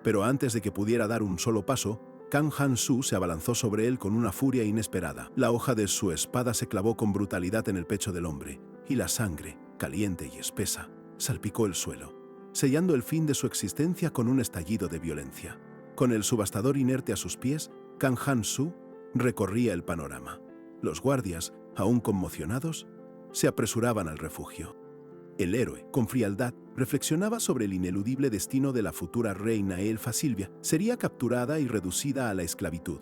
Pero antes de que pudiera dar un solo paso, Kang Han-su se abalanzó sobre él con una furia inesperada. La hoja de su espada se clavó con brutalidad en el pecho del hombre, y la sangre, caliente y espesa, salpicó el suelo, sellando el fin de su existencia con un estallido de violencia. Con el subastador inerte a sus pies, Kang Han-su recorría el panorama. Los guardias, aún conmocionados, se apresuraban al refugio. El héroe, con frialdad, reflexionaba sobre el ineludible destino de la futura reina elfa Sylvia. Sería capturada y reducida a la esclavitud.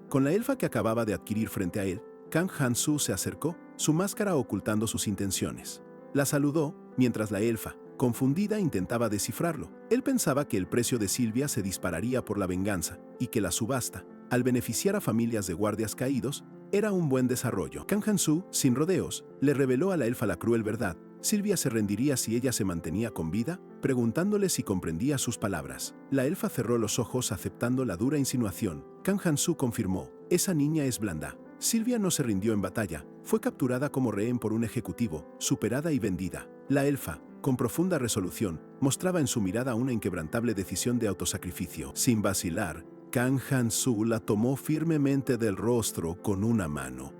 Con la elfa que acababa de adquirir frente a él, Kang Han-su se acercó, su máscara ocultando sus intenciones. La saludó, mientras la elfa, confundida, intentaba descifrarlo. Él pensaba que el precio de Sylvia se dispararía por la venganza y que la subasta, al beneficiar a familias de guardias caídos, era un buen desarrollo. Kang Han-su, sin rodeos, le reveló a la elfa la cruel verdad. Sylvia se rendiría si ella se mantenía con vida, preguntándole si comprendía sus palabras. La elfa cerró los ojos aceptando la dura insinuación. Kang Han-su confirmó: esa niña es blanda. Sylvia no se rindió en batalla, fue capturada como rehén por un ejecutivo, superada y vendida. La elfa, con profunda resolución, mostraba en su mirada una inquebrantable decisión de autosacrificio. Sin vacilar, Kang Han-su la tomó firmemente del rostro con una mano.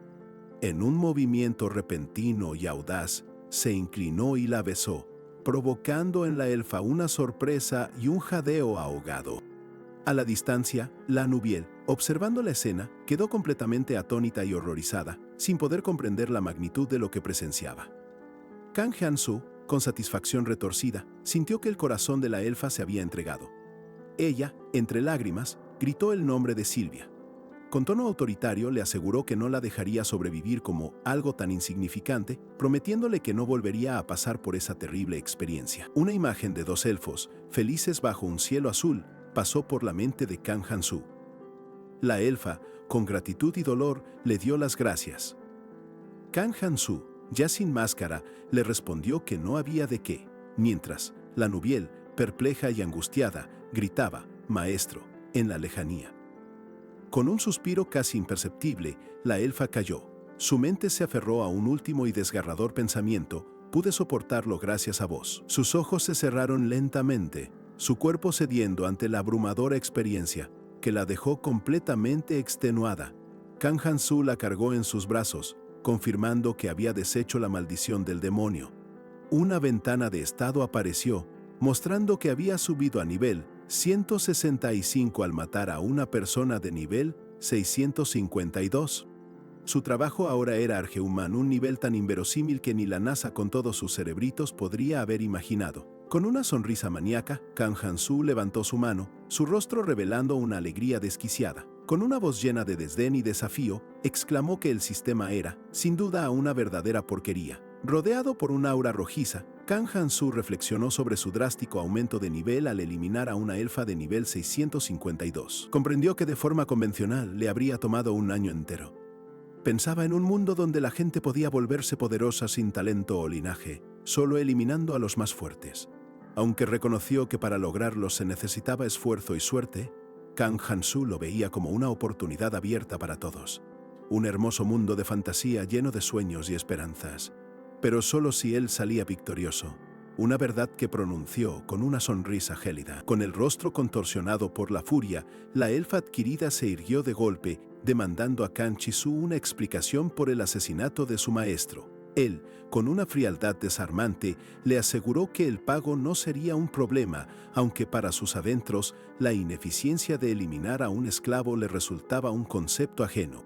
En un movimiento repentino y audaz, se inclinó y la besó, provocando en la elfa una sorpresa y un jadeo ahogado. A la distancia, la Nubiel, observando la escena, quedó completamente atónita y horrorizada, sin poder comprender la magnitud de lo que presenciaba. Kang Han-su, con satisfacción retorcida, sintió que el corazón de la elfa se había entregado. Ella, entre lágrimas, gritó el nombre de Sylvia. Con tono autoritario le aseguró que no la dejaría sobrevivir como algo tan insignificante, prometiéndole que no volvería a pasar por esa terrible experiencia. Una imagen de dos elfos, felices bajo un cielo azul, pasó por la mente de Kang Han-su. La elfa, con gratitud y dolor, le dio las gracias. Kang Han-su, ya sin máscara, le respondió que no había de qué, mientras la Nubiel, perpleja y angustiada, gritaba: «Maestro», en la lejanía. Con un suspiro casi imperceptible, la elfa cayó. Su mente se aferró a un último y desgarrador pensamiento: «Pude soportarlo gracias a vos». Sus ojos se cerraron lentamente, su cuerpo cediendo ante la abrumadora experiencia, que la dejó completamente extenuada. Kang Han-su la cargó en sus brazos, confirmando que había deshecho la maldición del demonio. Una ventana de estado apareció, mostrando que había subido a nivel 165 al matar a una persona de nivel 652. Su trabajo ahora era Argeuman, un nivel tan inverosímil que ni la NASA con todos sus cerebritos podría haber imaginado. Con una sonrisa maníaca, Kang Han-su levantó su mano, su rostro revelando una alegría desquiciada. Con una voz llena de desdén y desafío, exclamó que el sistema era, sin duda, una verdadera porquería. Rodeado por un aura rojiza, Kang Han-su reflexionó sobre su drástico aumento de nivel al eliminar a una elfa de nivel 652. Comprendió que de forma convencional le habría tomado un año entero. Pensaba en un mundo donde la gente podía volverse poderosa sin talento o linaje, solo eliminando a los más fuertes. Aunque reconoció que para lograrlo se necesitaba esfuerzo y suerte, Kang Han-su lo veía como una oportunidad abierta para todos. Un hermoso mundo de fantasía lleno de sueños y esperanzas. Pero solo si él salía victorioso. Una verdad que pronunció con una sonrisa gélida. Con el rostro contorsionado por la furia, la elfa adquirida se irguió de golpe, demandando a Kang Chi-su una explicación por el asesinato de su maestro. Él, con una frialdad desarmante, le aseguró que el pago no sería un problema, aunque para sus adentros, la ineficiencia de eliminar a un esclavo le resultaba un concepto ajeno.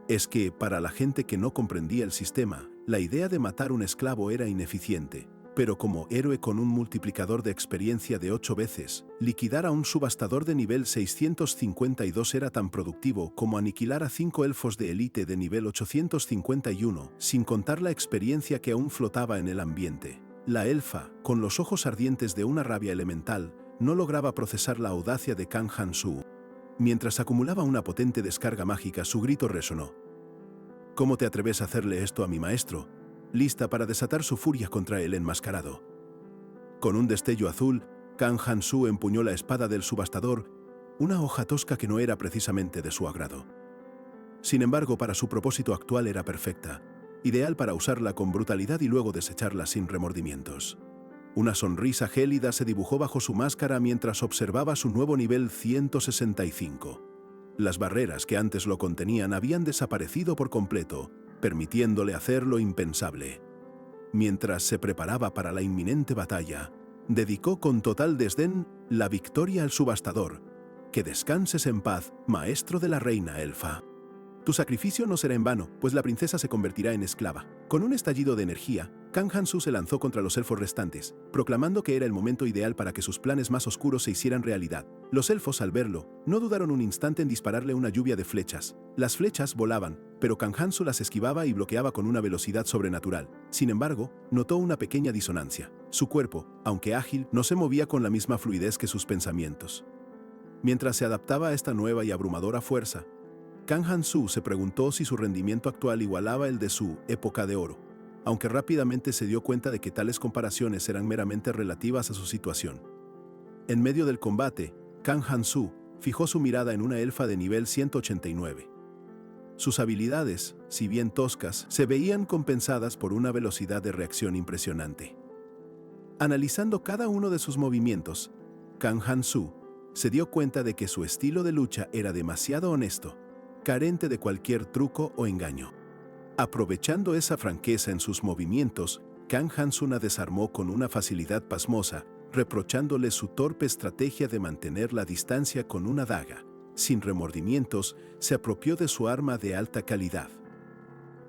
Es que, para la gente que no comprendía el sistema, la idea de matar un esclavo era ineficiente. Pero como héroe con un multiplicador de experiencia de 8 veces, liquidar a un subastador de nivel 652 era tan productivo como aniquilar a 5 elfos de élite de nivel 851, sin contar la experiencia que aún flotaba en el ambiente. La elfa, con los ojos ardientes de una rabia elemental, no lograba procesar la audacia de Kang Han-su. Mientras acumulaba una potente descarga mágica, su grito resonó. ¿Cómo te atreves a hacerle esto a mi maestro? Lista para desatar su furia contra el enmascarado. Con un destello azul, Kang Han-su empuñó la espada del subastador, una hoja tosca que no era precisamente de su agrado. Sin embargo, para su propósito actual era perfecta, ideal para usarla con brutalidad y luego desecharla sin remordimientos. Una sonrisa gélida se dibujó bajo su máscara mientras observaba su nuevo nivel 165. Las barreras que antes lo contenían habían desaparecido por completo, permitiéndole hacer lo impensable. Mientras se preparaba para la inminente batalla, dedicó con total desdén la victoria al subastador. Que descanses en paz, maestro de la reina elfa. Tu sacrificio no será en vano, pues la princesa se convertirá en esclava. Con un estallido de energía, Kang Han-su se lanzó contra los elfos restantes, proclamando que era el momento ideal para que sus planes más oscuros se hicieran realidad. Los elfos, al verlo, no dudaron un instante en dispararle una lluvia de flechas. Las flechas volaban, pero Kang Han-su las esquivaba y bloqueaba con una velocidad sobrenatural. Sin embargo, notó una pequeña disonancia. Su cuerpo, aunque ágil, no se movía con la misma fluidez que sus pensamientos. Mientras se adaptaba a esta nueva y abrumadora fuerza, Kang Han-su se preguntó si su rendimiento actual igualaba el de su época de oro, aunque rápidamente se dio cuenta de que tales comparaciones eran meramente relativas a su situación. En medio del combate, Kang Han-su fijó su mirada en una elfa de nivel 189. Sus habilidades, si bien toscas, se veían compensadas por una velocidad de reacción impresionante. Analizando cada uno de sus movimientos, Kang Han-su se dio cuenta de que su estilo de lucha era demasiado honesto, carente de cualquier truco o engaño. Aprovechando esa franqueza en sus movimientos, Kang Han-su la desarmó con una facilidad pasmosa, reprochándole su torpe estrategia de mantener la distancia con una daga. Sin remordimientos, se apropió de su arma de alta calidad.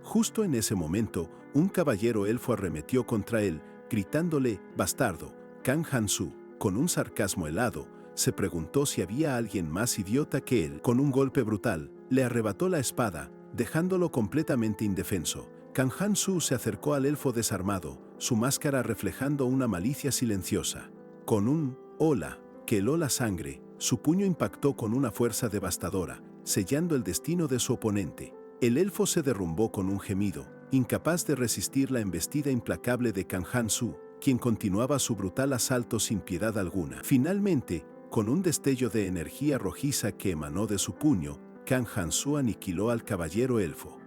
Justo en ese momento, un caballero elfo arremetió contra él, gritándole «bastardo». Kang Han-su, con un sarcasmo helado, se preguntó si había alguien más idiota que él. Con un golpe brutal, le arrebató la espada, dejándolo completamente indefenso. Kang Han-su se acercó al elfo desarmado, su máscara reflejando una malicia silenciosa. Con un «hola» que heló la sangre, su puño impactó con una fuerza devastadora, sellando el destino de su oponente. El elfo se derrumbó con un gemido, incapaz de resistir la embestida implacable de Kang Han-su, quien continuaba su brutal asalto sin piedad alguna. Finalmente, con un destello de energía rojiza que emanó de su puño, Kang Han-su aniquiló al caballero elfo.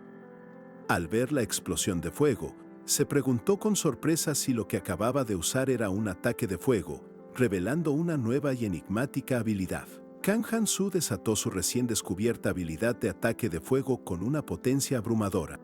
Al ver la explosión de fuego, se preguntó con sorpresa si lo que acababa de usar era un ataque de fuego, revelando una nueva y enigmática habilidad. Kang Han-su desató su recién descubierta habilidad de ataque de fuego con una potencia abrumadora.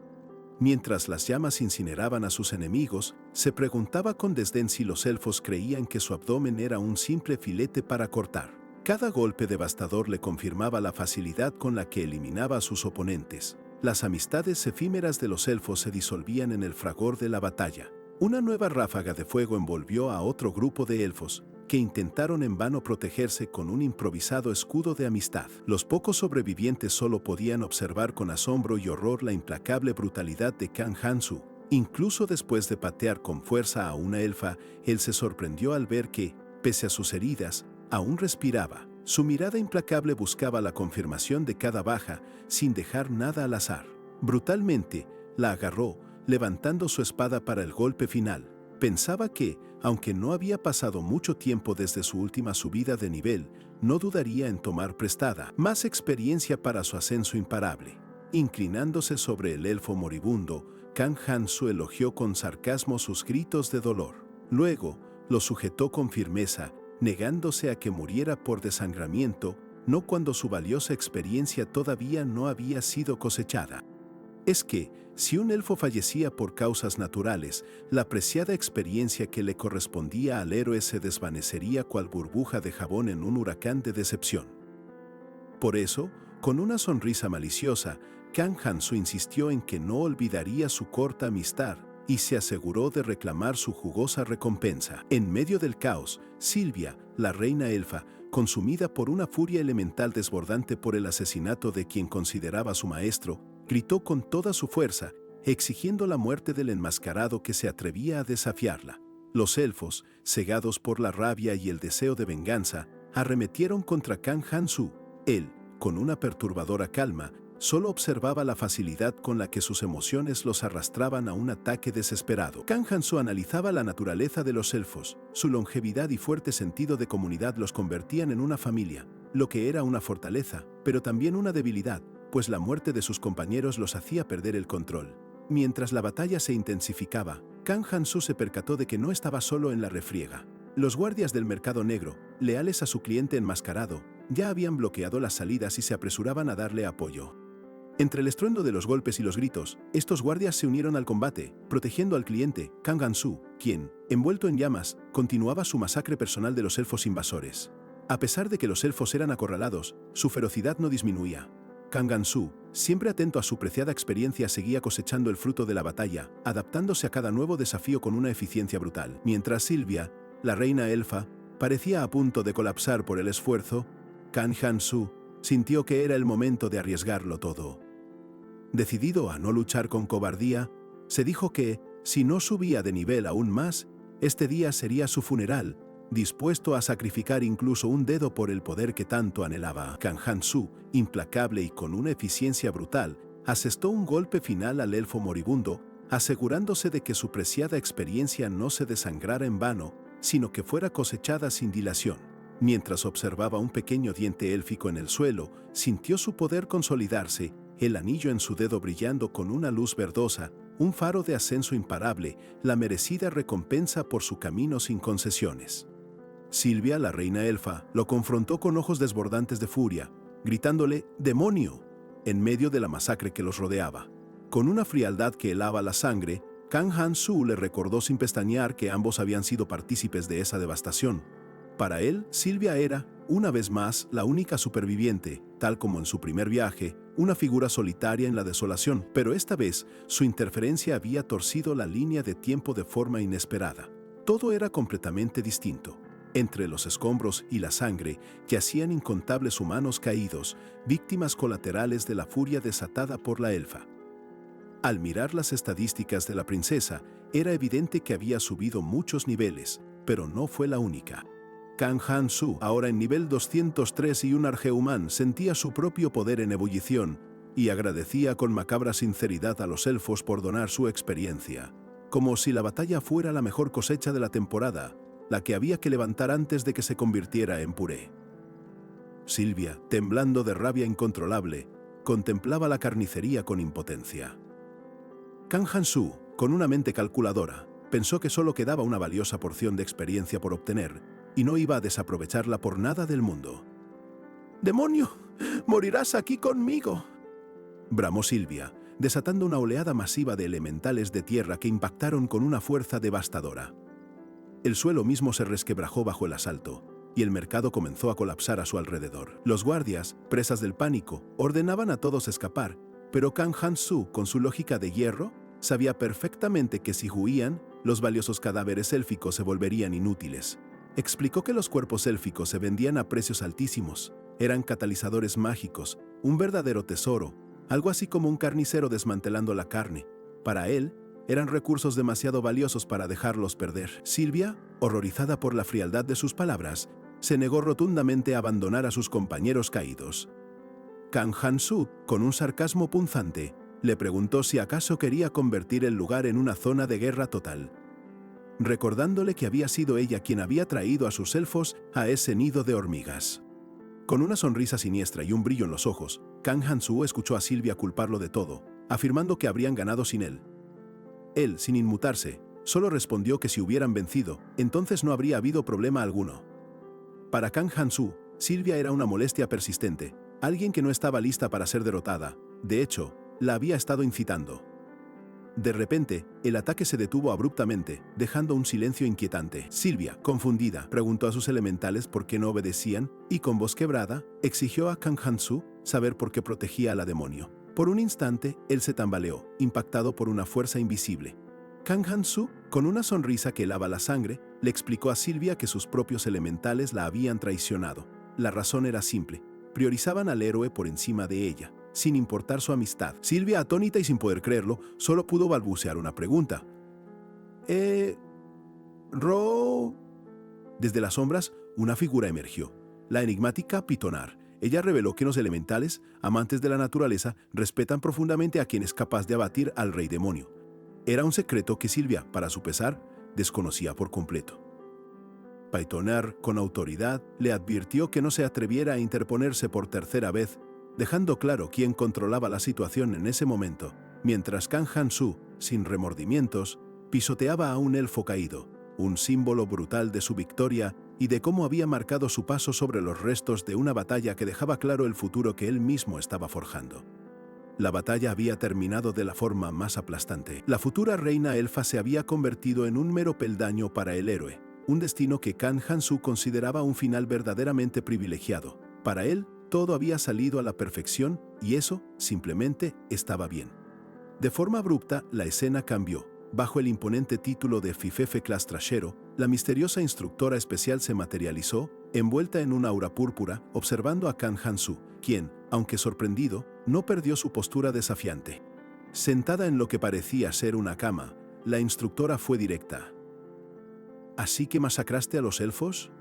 Mientras las llamas incineraban a sus enemigos, se preguntaba con desdén si los elfos creían que su abdomen era un simple filete para cortar. Cada golpe devastador le confirmaba la facilidad con la que eliminaba a sus oponentes. Las amistades efímeras de los elfos se disolvían en el fragor de la batalla. Una nueva ráfaga de fuego envolvió a otro grupo de elfos, que intentaron en vano protegerse con un improvisado escudo de amistad. Los pocos sobrevivientes solo podían observar con asombro y horror la implacable brutalidad de Kang Han-su. Incluso después de patear con fuerza a una elfa, él se sorprendió al ver que, pese a sus heridas, aún respiraba. Su mirada implacable buscaba la confirmación de cada baja, sin dejar nada al azar. Brutalmente, la agarró, levantando su espada para el golpe final. Pensaba que, aunque no había pasado mucho tiempo desde su última subida de nivel, no dudaría en tomar prestada más experiencia para su ascenso imparable. Inclinándose sobre el elfo moribundo, Kang Han-su elogió con sarcasmo sus gritos de dolor. Luego, lo sujetó con firmeza, negándose a que muriera por desangramiento, no cuando su valiosa experiencia todavía no había sido cosechada. Es que, si un elfo fallecía por causas naturales, la preciada experiencia que le correspondía al héroe se desvanecería cual burbuja de jabón en un huracán de decepción. Por eso, con una sonrisa maliciosa, Kang Han-su insistió en que no olvidaría su corta amistad y se aseguró de reclamar su jugosa recompensa. En medio del caos, Sylvia, la reina elfa, consumida por una furia elemental desbordante por el asesinato de quien consideraba su maestro, gritó con toda su fuerza, exigiendo la muerte del enmascarado que se atrevía a desafiarla. Los elfos, cegados por la rabia y el deseo de venganza, arremetieron contra Kang Han-su. Él, con una perturbadora calma, solo observaba la facilidad con la que sus emociones los arrastraban a un ataque desesperado. Kang Han-su analizaba la naturaleza de los elfos. Su longevidad y fuerte sentido de comunidad los convertían en una familia, lo que era una fortaleza, pero también una debilidad, pues la muerte de sus compañeros los hacía perder el control. Mientras la batalla se intensificaba, Kang Han-su se percató de que no estaba solo en la refriega. Los guardias del mercado negro, leales a su cliente enmascarado, ya habían bloqueado las salidas y se apresuraban a darle apoyo. Entre el estruendo de los golpes y los gritos, estos guardias se unieron al combate, protegiendo al cliente, Kang Han-su, quien, envuelto en llamas, continuaba su masacre personal de los elfos invasores. A pesar de que los elfos eran acorralados, su ferocidad no disminuía. Kang Han-su, siempre atento a su preciada experiencia, seguía cosechando el fruto de la batalla, adaptándose a cada nuevo desafío con una eficiencia brutal. Mientras Sylvia, la reina elfa, parecía a punto de colapsar por el esfuerzo, Kang Han-su sintió que era el momento de arriesgarlo todo. Decidido a no luchar con cobardía, se dijo que, si no subía de nivel aún más, este día sería su funeral, dispuesto a sacrificar incluso un dedo por el poder que tanto anhelaba. Kang Han-su, implacable y con una eficiencia brutal, asestó un golpe final al elfo moribundo, asegurándose de que su preciada experiencia no se desangrara en vano, sino que fuera cosechada sin dilación. Mientras observaba un pequeño diente élfico en el suelo, sintió su poder consolidarse, el anillo en su dedo brillando con una luz verdosa, un faro de ascenso imparable, la merecida recompensa por su camino sin concesiones. Sylvia, la reina elfa, lo confrontó con ojos desbordantes de furia, gritándole ¡demonio!, en medio de la masacre que los rodeaba. Con una frialdad que helaba la sangre, Kang Han-su le recordó sin pestañear que ambos habían sido partícipes de esa devastación. Para él, Sylvia era, una vez más, la única superviviente, tal como en su primer viaje, una figura solitaria en la desolación, pero esta vez su interferencia había torcido la línea de tiempo de forma inesperada. Todo era completamente distinto. Entre los escombros y la sangre yacían incontables humanos caídos, víctimas colaterales de la furia desatada por la elfa. Al mirar las estadísticas de la princesa, era evidente que había subido muchos niveles, pero no fue la única. Kang Han-su, ahora en nivel 203 y un argehumán, sentía su propio poder en ebullición y agradecía con macabra sinceridad a los elfos por donar su experiencia. Como si la batalla fuera la mejor cosecha de la temporada, la que había que levantar antes de que se convirtiera en puré. Sylvia, temblando de rabia incontrolable, contemplaba la carnicería con impotencia. Kang Han-su, con una mente calculadora, pensó que solo quedaba una valiosa porción de experiencia por obtener, y no iba a desaprovecharla por nada del mundo. ¡Demonio! ¡Morirás aquí conmigo!, bramó Silvia, desatando una oleada masiva de elementales de tierra que impactaron con una fuerza devastadora. El suelo mismo se resquebrajó bajo el asalto, y el mercado comenzó a colapsar a su alrededor. Los guardias, presas del pánico, ordenaban a todos escapar, pero Kang Han-su, con su lógica de hierro, sabía perfectamente que si huían, los valiosos cadáveres élficos se volverían inútiles. Explicó que los cuerpos élficos se vendían a precios altísimos, eran catalizadores mágicos, un verdadero tesoro, algo así como un carnicero desmantelando la carne. Para él, eran recursos demasiado valiosos para dejarlos perder. Silvia, horrorizada por la frialdad de sus palabras, se negó rotundamente a abandonar a sus compañeros caídos. Kang Han-su, con un sarcasmo punzante, le preguntó si acaso quería convertir el lugar en una zona de guerra total, recordándole que había sido ella quien había traído a sus elfos a ese nido de hormigas. Con una sonrisa siniestra y un brillo en los ojos, Kang Han-su escuchó a Silvia culparlo de todo, afirmando que habrían ganado sin él. Él, sin inmutarse, solo respondió que si hubieran vencido, entonces no habría habido problema alguno. Para Kang Han-su, Silvia era una molestia persistente, alguien que no estaba lista para ser derrotada. De hecho, la había estado incitando. De repente, el ataque se detuvo abruptamente, dejando un silencio inquietante. Silvia, confundida, preguntó a sus elementales por qué no obedecían y, con voz quebrada, exigió a Kang Han-su saber por qué protegía a la demonio. Por un instante, él se tambaleó, impactado por una fuerza invisible. Kang Han-su, con una sonrisa que helaba la sangre, le explicó a Silvia que sus propios elementales la habían traicionado. La razón era simple: priorizaban al héroe por encima de ella, sin importar su amistad. Silvia, atónita y sin poder creerlo, solo pudo balbucear una pregunta. ¿Ro...? Desde las sombras, una figura emergió, la enigmática Pitonar. Ella reveló que los elementales, amantes de la naturaleza, respetan profundamente a quien es capaz de abatir al rey demonio. Era un secreto que Silvia, para su pesar, desconocía por completo. Pitonar, con autoridad, le advirtió que no se atreviera a interponerse por tercera vez, dejando claro quién controlaba la situación en ese momento, mientras Kang Han-su, sin remordimientos, pisoteaba a un elfo caído, un símbolo brutal de su victoria y de cómo había marcado su paso sobre los restos de una batalla que dejaba claro el futuro que él mismo estaba forjando. La batalla había terminado de la forma más aplastante. La futura reina elfa se había convertido en un mero peldaño para el héroe, un destino que Kang Han-su consideraba un final verdaderamente privilegiado. Para él, todo había salido a la perfección y eso, simplemente, estaba bien. De forma abrupta, la escena cambió. Bajo el imponente título de Fifefe Clastrachero, la misteriosa instructora especial se materializó, envuelta en un aura púrpura, observando a Kang Han-su, quien, aunque sorprendido, no perdió su postura desafiante. Sentada en lo que parecía ser una cama, la instructora fue directa. ¿Así que masacraste a los elfos?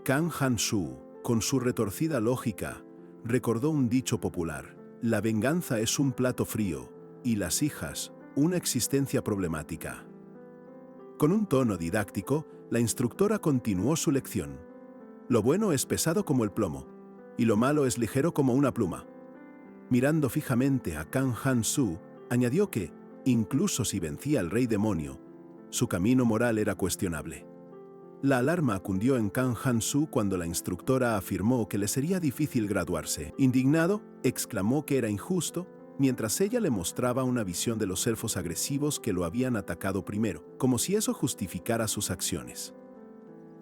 Kang Han-su, con su retorcida lógica, recordó un dicho popular: la venganza es un plato frío, y las hijas, una existencia problemática. Con un tono didáctico, la instructora continuó su lección. Lo bueno es pesado como el plomo, y lo malo es ligero como una pluma. Mirando fijamente a Kang Han-su, añadió que, incluso si vencía al rey demonio, su camino moral era cuestionable. La alarma cundió en Kang Han-su cuando la instructora afirmó que le sería difícil graduarse. Indignado, exclamó que era injusto, mientras ella le mostraba una visión de los elfos agresivos que lo habían atacado primero, como si eso justificara sus acciones.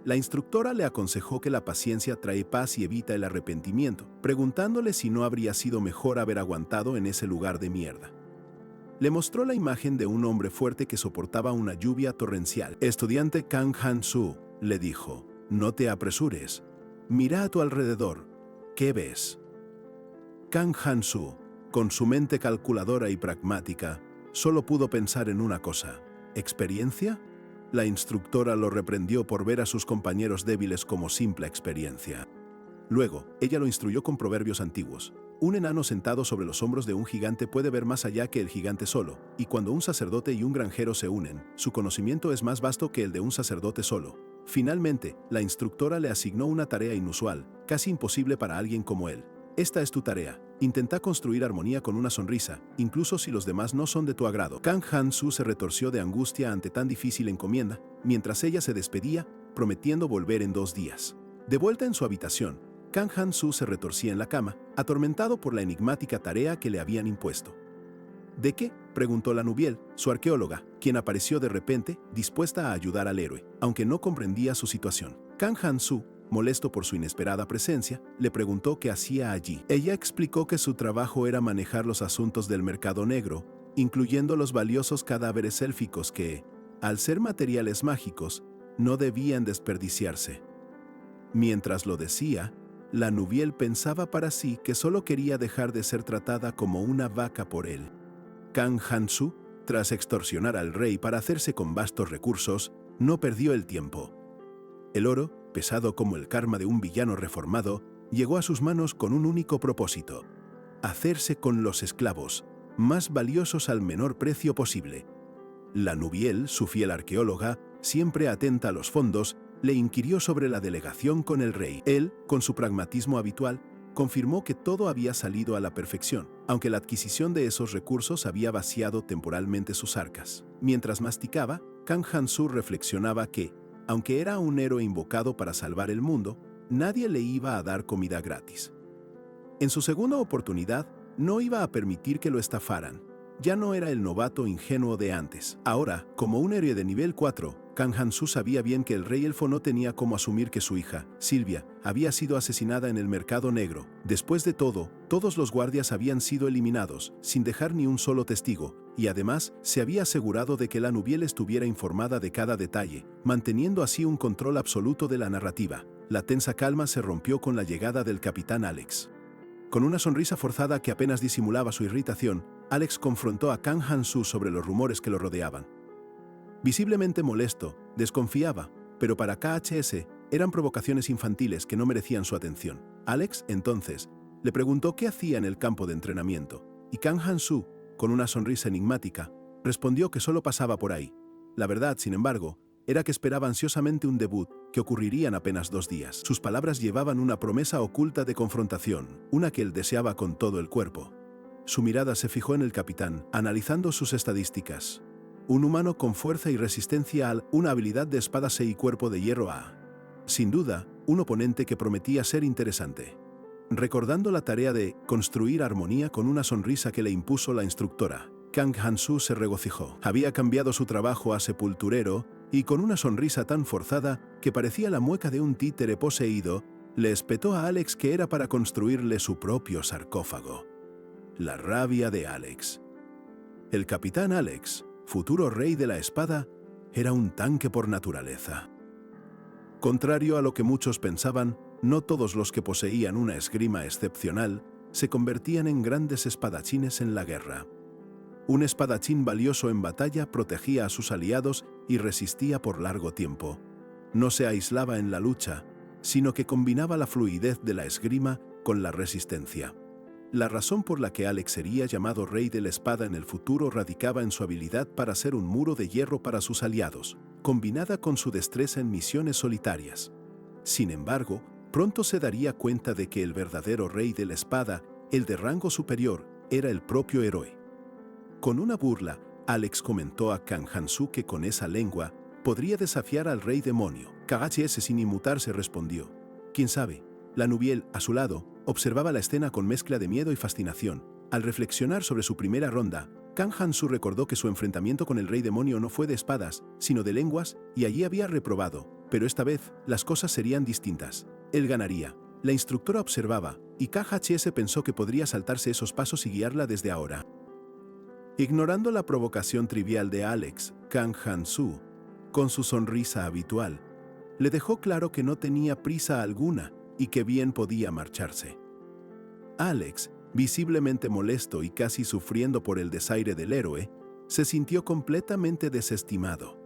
La instructora le aconsejó que la paciencia trae paz y evita el arrepentimiento, preguntándole si no habría sido mejor haber aguantado en ese lugar de mierda. Le mostró la imagen de un hombre fuerte que soportaba una lluvia torrencial. Estudiante Kang Han-su, le dijo, no te apresures. Mira a tu alrededor. ¿Qué ves? Kang Han-su, con su mente calculadora y pragmática, solo pudo pensar en una cosa: ¿experiencia? La instructora lo reprendió por ver a sus compañeros débiles como simple experiencia. Luego, ella lo instruyó con proverbios antiguos. Un enano sentado sobre los hombros de un gigante puede ver más allá que el gigante solo, y cuando un sacerdote y un granjero se unen, su conocimiento es más vasto que el de un sacerdote solo. Finalmente, la instructora le asignó una tarea inusual, casi imposible para alguien como él. Esta es tu tarea. Intenta construir armonía con una sonrisa, incluso si los demás no son de tu agrado. Kang Han-su se retorció de angustia ante tan difícil encomienda, mientras ella se despedía, prometiendo volver en 2 días. De vuelta en su habitación, Kang Han-su se retorcía en la cama, atormentado por la enigmática tarea que le habían impuesto. ¿De qué?, preguntó la Nubiel, su arqueóloga, quien apareció de repente, dispuesta a ayudar al héroe, aunque no comprendía su situación. Kang Han-su, molesto por su inesperada presencia, le preguntó qué hacía allí. Ella explicó que su trabajo era manejar los asuntos del mercado negro, incluyendo los valiosos cadáveres élficos que, al ser materiales mágicos, no debían desperdiciarse. Mientras lo decía, la Nubiel pensaba para sí que solo quería dejar de ser tratada como una vaca por él. Kang Han-su, tras extorsionar al rey para hacerse con vastos recursos, no perdió el tiempo. El oro, pesado como el karma de un villano reformado, llegó a sus manos con un único propósito: hacerse con los esclavos, más valiosos al menor precio posible. La Nubiel, su fiel arqueóloga, siempre atenta a los fondos, le inquirió sobre la delegación con el rey. Él, con su pragmatismo habitual, confirmó que todo había salido a la perfección, aunque la adquisición de esos recursos había vaciado temporalmente sus arcas. Mientras masticaba, Kang Han-su reflexionaba que, aunque era un héroe invocado para salvar el mundo, nadie le iba a dar comida gratis. En su segunda oportunidad, no iba a permitir que lo estafaran. Ya no era el novato ingenuo de antes. Ahora, como un héroe de nivel 4, Kang Han-su sabía bien que el rey elfo no tenía cómo asumir que su hija, Sylvia, había sido asesinada en el mercado negro. Después de todo, todos los guardias habían sido eliminados, sin dejar ni un solo testigo, y además se había asegurado de que la Nubiel estuviera informada de cada detalle, manteniendo así un control absoluto de la narrativa. La tensa calma se rompió con la llegada del capitán Alex. Con una sonrisa forzada que apenas disimulaba su irritación, Alex confrontó a Kang Han-su sobre los rumores que lo rodeaban. Visiblemente molesto, desconfiaba, pero para KHS eran provocaciones infantiles que no merecían su atención. Alex, entonces, le preguntó qué hacía en el campo de entrenamiento, y Kang Han-su, con una sonrisa enigmática, respondió que solo pasaba por ahí. La verdad, sin embargo, era que esperaba ansiosamente un debut que ocurriría en apenas 2 días. Sus palabras llevaban una promesa oculta de confrontación, una que él deseaba con todo el cuerpo. Su mirada se fijó en el capitán, analizando sus estadísticas. Un humano con fuerza y resistencia a una habilidad de espada 6 y cuerpo de hierro A. Sin duda, un oponente que prometía ser interesante. Recordando la tarea de construir armonía con una sonrisa que le impuso la instructora, Kang Han-su se regocijó. Había cambiado su trabajo a sepulturero y con una sonrisa tan forzada que parecía la mueca de un títere poseído, le espetó a Alex que era para construirle su propio sarcófago. La rabia de Alex. El capitán Alex, futuro rey de la espada, era un tanque por naturaleza. Contrario a lo que muchos pensaban, no todos los que poseían una esgrima excepcional se convertían en grandes espadachines en la guerra. Un espadachín valioso en batalla protegía a sus aliados y resistía por largo tiempo. No se aislaba en la lucha, sino que combinaba la fluidez de la esgrima con la resistencia. La razón por la que Alex sería llamado Rey de la Espada en el futuro radicaba en su habilidad para ser un muro de hierro para sus aliados, combinada con su destreza en misiones solitarias. Sin embargo, pronto se daría cuenta de que el verdadero Rey de la Espada, el de rango superior, era el propio héroe. Con una burla, Alex comentó a Kang Han-su que con esa lengua podría desafiar al Rey Demonio. KHS sin inmutarse respondió: «¿Quién sabe?». La Nubiel, a su lado, observaba la escena con mezcla de miedo y fascinación. Al reflexionar sobre su primera ronda, Kang Han-su recordó que su enfrentamiento con el Rey Demonio no fue de espadas, sino de lenguas, y allí había reprobado. Pero esta vez, las cosas serían distintas. Él ganaría. La instructora observaba, y KHS pensó que podría saltarse esos pasos y guiarla desde ahora. Ignorando la provocación trivial de Alex, Kang Han-su, con su sonrisa habitual, le dejó claro que no tenía prisa alguna y que bien podía marcharse. Alex, visiblemente molesto y casi sufriendo por el desaire del héroe, se sintió completamente desestimado.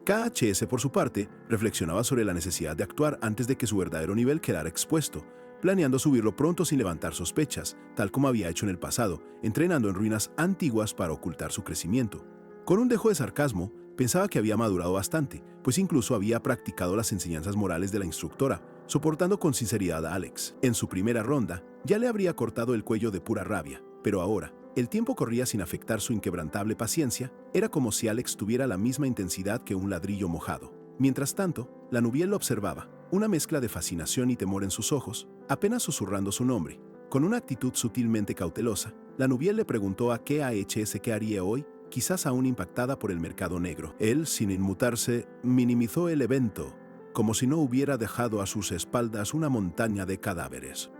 KHS, por su parte, reflexionaba sobre la necesidad de actuar antes de que su verdadero nivel quedara expuesto, planeando subirlo pronto sin levantar sospechas, tal como había hecho en el pasado, entrenando en ruinas antiguas para ocultar su crecimiento. Con un dejo de sarcasmo, pensaba que había madurado bastante, pues incluso había practicado las enseñanzas morales de la instructora, soportando con sinceridad a Alex. En su primera ronda, ya le habría cortado el cuello de pura rabia, pero ahora, el tiempo corría sin afectar su inquebrantable paciencia, era como si Alex tuviera la misma intensidad que un ladrillo mojado. Mientras tanto, la Nubiel lo observaba, una mezcla de fascinación y temor en sus ojos, apenas susurrando su nombre. Con una actitud sutilmente cautelosa, la Nubiel le preguntó a KHS qué haría hoy, quizás aún impactada por el mercado negro. Él, sin inmutarse, minimizó el evento, como si no hubiera dejado a sus espaldas una montaña de cadáveres.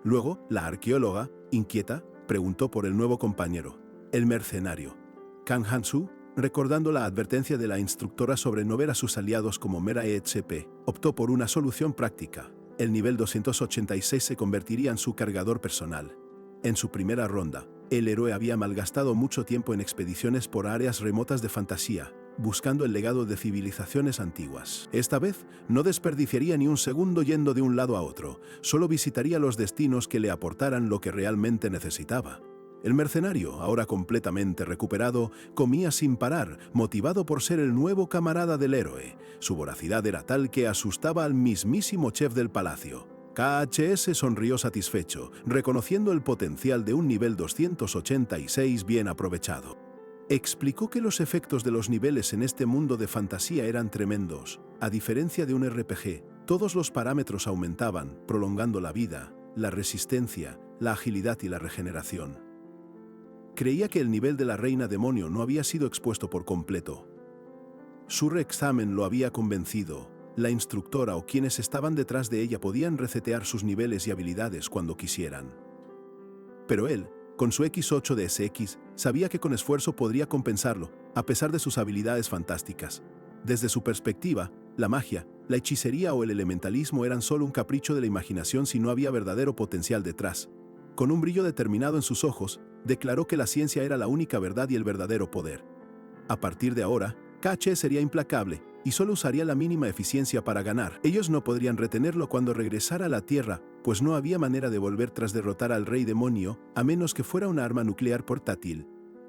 Luego, la arqueóloga, inquieta, preguntó por el nuevo compañero, el mercenario. Kang Han-su, recordando la advertencia de la instructora sobre no ver a sus aliados como mera EHP, optó por una solución práctica. El nivel 286 se convertiría en su cargador personal. En su primera ronda, el héroe había malgastado mucho tiempo en expediciones por áreas remotas de fantasía, buscando el legado de civilizaciones antiguas. Esta vez, no desperdiciaría ni un segundo yendo de un lado a otro, solo visitaría los destinos que le aportaran lo que realmente necesitaba. El mercenario, ahora completamente recuperado, comía sin parar, motivado por ser el nuevo camarada del héroe. Su voracidad era tal que asustaba al mismísimo chef del palacio. KHS sonrió satisfecho, reconociendo el potencial de un nivel 286 bien aprovechado. Explicó que los efectos de los niveles en este mundo de fantasía eran tremendos. A diferencia de un RPG, todos los parámetros aumentaban, prolongando la vida, la resistencia, la agilidad y la regeneración. Creía que el nivel de la reina demonio no había sido expuesto por completo. Su reexamen lo había convencido. La instructora o quienes estaban detrás de ella podían resetear sus niveles y habilidades cuando quisieran. Pero él, con su X8 de SX, sabía que con esfuerzo podría compensarlo, a pesar de sus habilidades fantásticas. Desde su perspectiva, la magia, la hechicería o el elementalismo eran solo un capricho de la imaginación si no había verdadero potencial detrás. Con un brillo determinado en sus ojos, declaró que la ciencia era la única verdad y el verdadero poder. A partir de ahora, KH sería implacable y solo usaría la mínima eficiencia para ganar. Ellos no podrían retenerlo cuando regresara a la Tierra, pues no había manera de volver tras derrotar al rey demonio, a menos que fuera una arma nuclear portátil.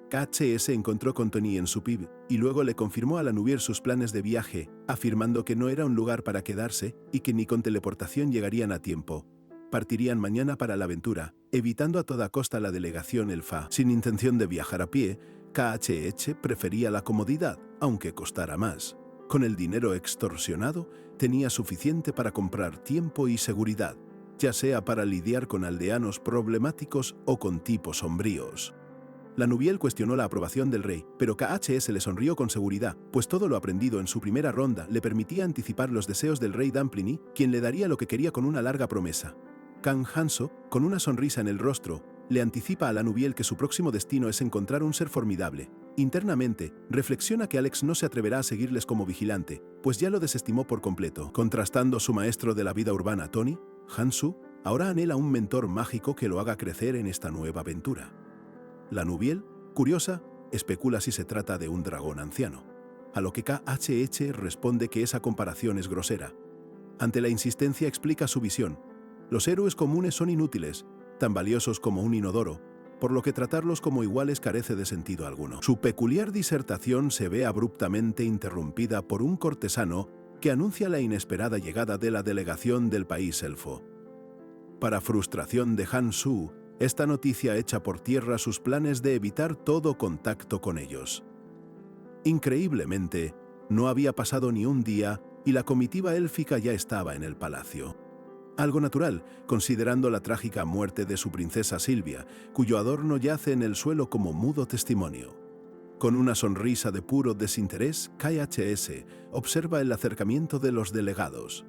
KH se encontró con Tony en su PIB y luego le confirmó a la Nubiel sus planes de viaje, afirmando que no era un lugar para quedarse y que ni con teleportación llegarían a tiempo. Partirían mañana para la aventura, evitando a toda costa la delegación Elfa. Sin intención de viajar a pie, KHH prefería la comodidad, aunque costara más. Con el dinero extorsionado, tenía suficiente para comprar tiempo y seguridad, ya sea para lidiar con aldeanos problemáticos o con tipos sombríos. La Nubiel cuestionó la aprobación del rey, pero KHS le sonrió con seguridad, pues todo lo aprendido en su primera ronda le permitía anticipar los deseos del rey Damplini, quien le daría lo que quería con una larga promesa. Kang Han-su, con una sonrisa en el rostro, le anticipa a la Nubiel que su próximo destino es encontrar un ser formidable. Internamente, reflexiona que Alex no se atreverá a seguirles como vigilante, pues ya lo desestimó por completo. Contrastando su maestro de la vida urbana, Tony, Han-su ahora anhela un mentor mágico que lo haga crecer en esta nueva aventura. La Nubiel, curiosa, especula si se trata de un dragón anciano, a lo que KHH responde que esa comparación es grosera. Ante la insistencia explica su visión. Los héroes comunes son inútiles, tan valiosos como un inodoro, por lo que tratarlos como iguales carece de sentido alguno. Su peculiar disertación se ve abruptamente interrumpida por un cortesano que anuncia la inesperada llegada de la delegación del país elfo. Para frustración de Han-su, esta noticia echa por tierra sus planes de evitar todo contacto con ellos. Increíblemente, no había pasado ni un día y la comitiva élfica ya estaba en el palacio. Algo natural, considerando la trágica muerte de su princesa Silvia, cuyo adorno yace en el suelo como mudo testimonio. Con una sonrisa de puro desinterés, KHS observa el acercamiento de los delegados.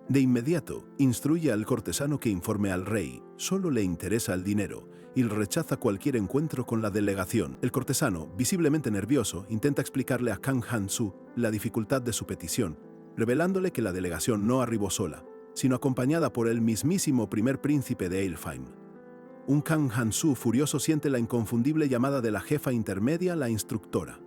De inmediato, instruye al cortesano que informe al rey, solo le interesa el dinero, y rechaza cualquier encuentro con la delegación. El cortesano, visiblemente nervioso, intenta explicarle a Kang Han-su la dificultad de su petición, revelándole que la delegación no arribó sola, sino acompañada por el mismísimo primer príncipe de Eilfheim. Un Kang Han-su furioso siente la inconfundible llamada de la jefa intermedia, la instructora.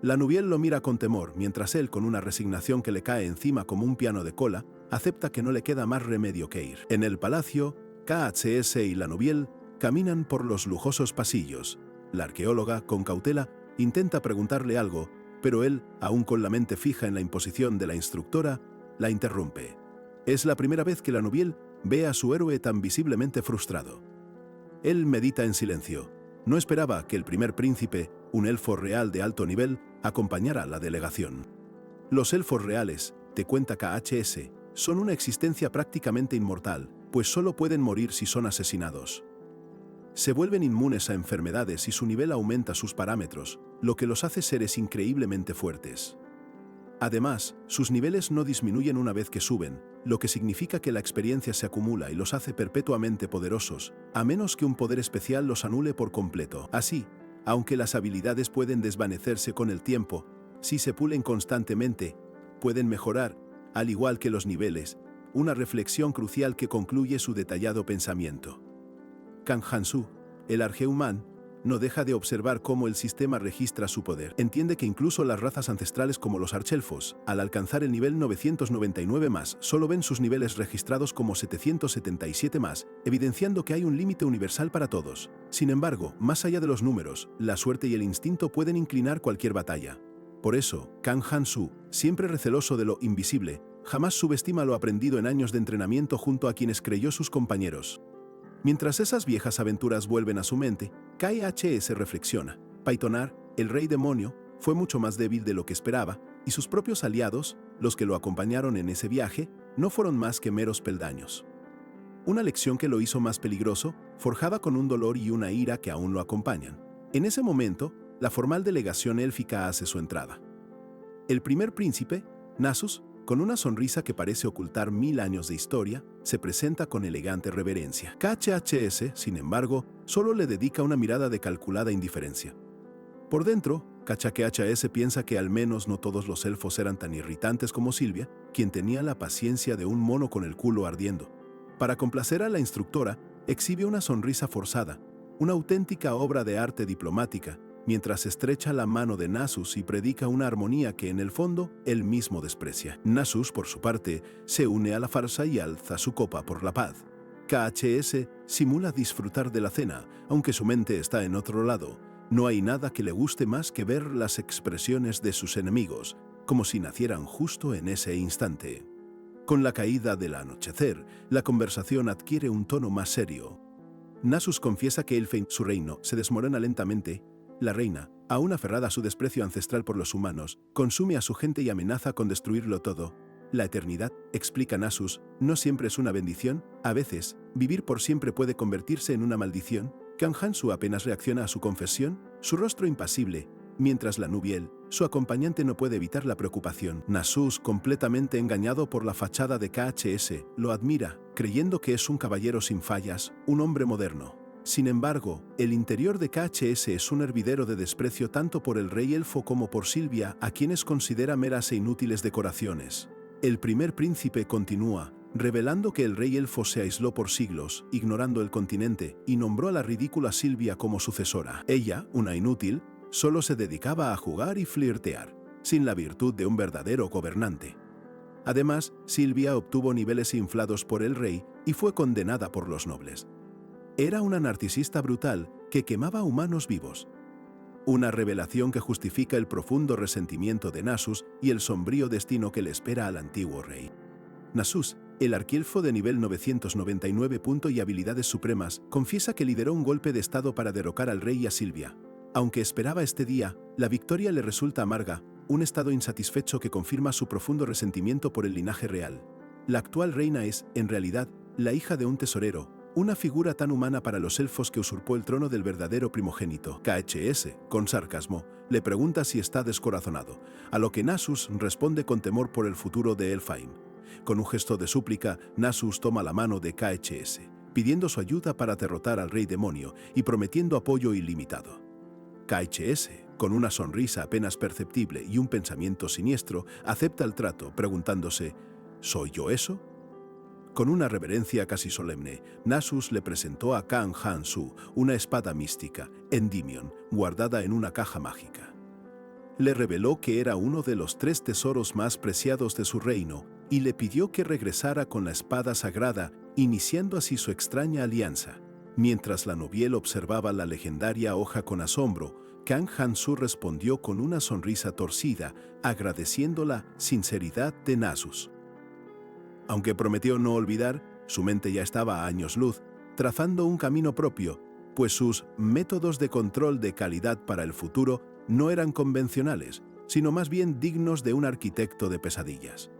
La Nubiel lo mira con temor, mientras él, con una resignación que le cae encima como un piano de cola, acepta que no le queda más remedio que ir. En el palacio, KHS y la Nubiel caminan por los lujosos pasillos. La arqueóloga, con cautela, intenta preguntarle algo, pero él, aún con la mente fija en la imposición de la instructora, la interrumpe. Es la primera vez que la Nubiel ve a su héroe tan visiblemente frustrado. Él medita en silencio. No esperaba que el primer príncipe, un elfo real de alto nivel, acompañara a la delegación. Los elfos reales, te cuenta KHS, son una existencia prácticamente inmortal, pues solo pueden morir si son asesinados. Se vuelven inmunes a enfermedades y su nivel aumenta sus parámetros, lo que los hace seres increíblemente fuertes. Además, sus niveles no disminuyen una vez que suben, lo que significa que la experiencia se acumula y los hace perpetuamente poderosos, a menos que un poder especial los anule por completo. Así, aunque las habilidades pueden desvanecerse con el tiempo, si se pulen constantemente, pueden mejorar, al igual que los niveles, una reflexión crucial que concluye su detallado pensamiento. Kang Han-su, el Argeuman, no deja de observar cómo el sistema registra su poder. Entiende que incluso las razas ancestrales como los archelfos, al alcanzar el nivel 999 más, solo ven sus niveles registrados como 777 más, evidenciando que hay un límite universal para todos. Sin embargo, más allá de los números, la suerte y el instinto pueden inclinar cualquier batalla. Por eso, Kang Han-su, siempre receloso de lo invisible, jamás subestima lo aprendido en años de entrenamiento junto a quienes creyó sus compañeros. Mientras esas viejas aventuras vuelven a su mente, KHS reflexiona. Paitonar, el rey demonio, fue mucho más débil de lo que esperaba, y sus propios aliados, los que lo acompañaron en ese viaje, no fueron más que meros peldaños. Una lección que lo hizo más peligroso, forjada con un dolor y una ira que aún lo acompañan. En ese momento, la formal delegación élfica hace su entrada. El primer príncipe, Nasus, con una sonrisa que parece ocultar 1000 años de historia, se presenta con elegante reverencia. KHS, sin embargo, solo le dedica una mirada de calculada indiferencia. Por dentro, KHS piensa que al menos no todos los elfos eran tan irritantes como Sylvia, quien tenía la paciencia de un mono con el culo ardiendo. Para complacer a la instructora, exhibe una sonrisa forzada, una auténtica obra de arte diplomática, mientras estrecha la mano de Nasus y predica una armonía que en el fondo él mismo desprecia. Nasus, por su parte, se une a la farsa y alza su copa por la paz. KHS simula disfrutar de la cena, aunque su mente está en otro lado. No hay nada que le guste más que ver las expresiones de sus enemigos, como si nacieran justo en ese instante. Con la caída del anochecer, la conversación adquiere un tono más serio. Nasus confiesa que Elfheim, su reino, se desmorona lentamente. La reina, aún aferrada a su desprecio ancestral por los humanos, consume a su gente y amenaza con destruirlo todo. La eternidad, explica Nasus, no siempre es una bendición. A veces, vivir por siempre puede convertirse en una maldición. Kang Han-su apenas reacciona a su confesión, su rostro impasible, mientras la Nubiel, su acompañante, no puede evitar la preocupación. Nasus, completamente engañado por la fachada de KHS, lo admira, creyendo que es un caballero sin fallas, un hombre moderno. Sin embargo, el interior de KHS es un hervidero de desprecio tanto por el rey elfo como por Sylvia, a quienes considera meras e inútiles decoraciones. El primer príncipe continúa, revelando que el rey elfo se aisló por siglos, ignorando el continente, y nombró a la ridícula Sylvia como sucesora. Ella, una inútil, solo se dedicaba a jugar y flirtear, sin la virtud de un verdadero gobernante. Además, Sylvia obtuvo niveles inflados por el rey y fue condenada por los nobles. Era una narcisista brutal que quemaba humanos vivos. Una revelación que justifica el profundo resentimiento de Nasus y el sombrío destino que le espera al antiguo rey. Nasus, el arquielfo de nivel 999 y habilidades supremas, confiesa que lideró un golpe de estado para derrocar al rey y a Sylvia. Aunque esperaba este día, la victoria le resulta amarga, un estado insatisfecho que confirma su profundo resentimiento por el linaje real. La actual reina es, en realidad, la hija de un tesorero, una figura tan humana para los elfos que usurpó el trono del verdadero primogénito. KHS, con sarcasmo, le pregunta si está descorazonado, a lo que Nasus responde con temor por el futuro de Elfheim. Con un gesto de súplica, Nasus toma la mano de KHS, pidiendo su ayuda para derrotar al rey demonio y prometiendo apoyo ilimitado. KHS, con una sonrisa apenas perceptible y un pensamiento siniestro, acepta el trato, preguntándose, ¿soy yo eso? Con una reverencia casi solemne, Nasus le presentó a Kang Han-su una espada mística, Endymion, guardada en una caja mágica. Le reveló que era uno de los 3 tesoros más preciados de su reino y le pidió que regresara con la espada sagrada, iniciando así su extraña alianza. Mientras la Nubiel observaba la legendaria hoja con asombro, Kang Han-su respondió con una sonrisa torcida, agradeciendo la sinceridad de Nasus. Aunque prometió no olvidar, su mente ya estaba a años luz, trazando un camino propio, pues sus métodos de control de calidad para el futuro no eran convencionales, sino más bien dignos de un arquitecto de pesadillas.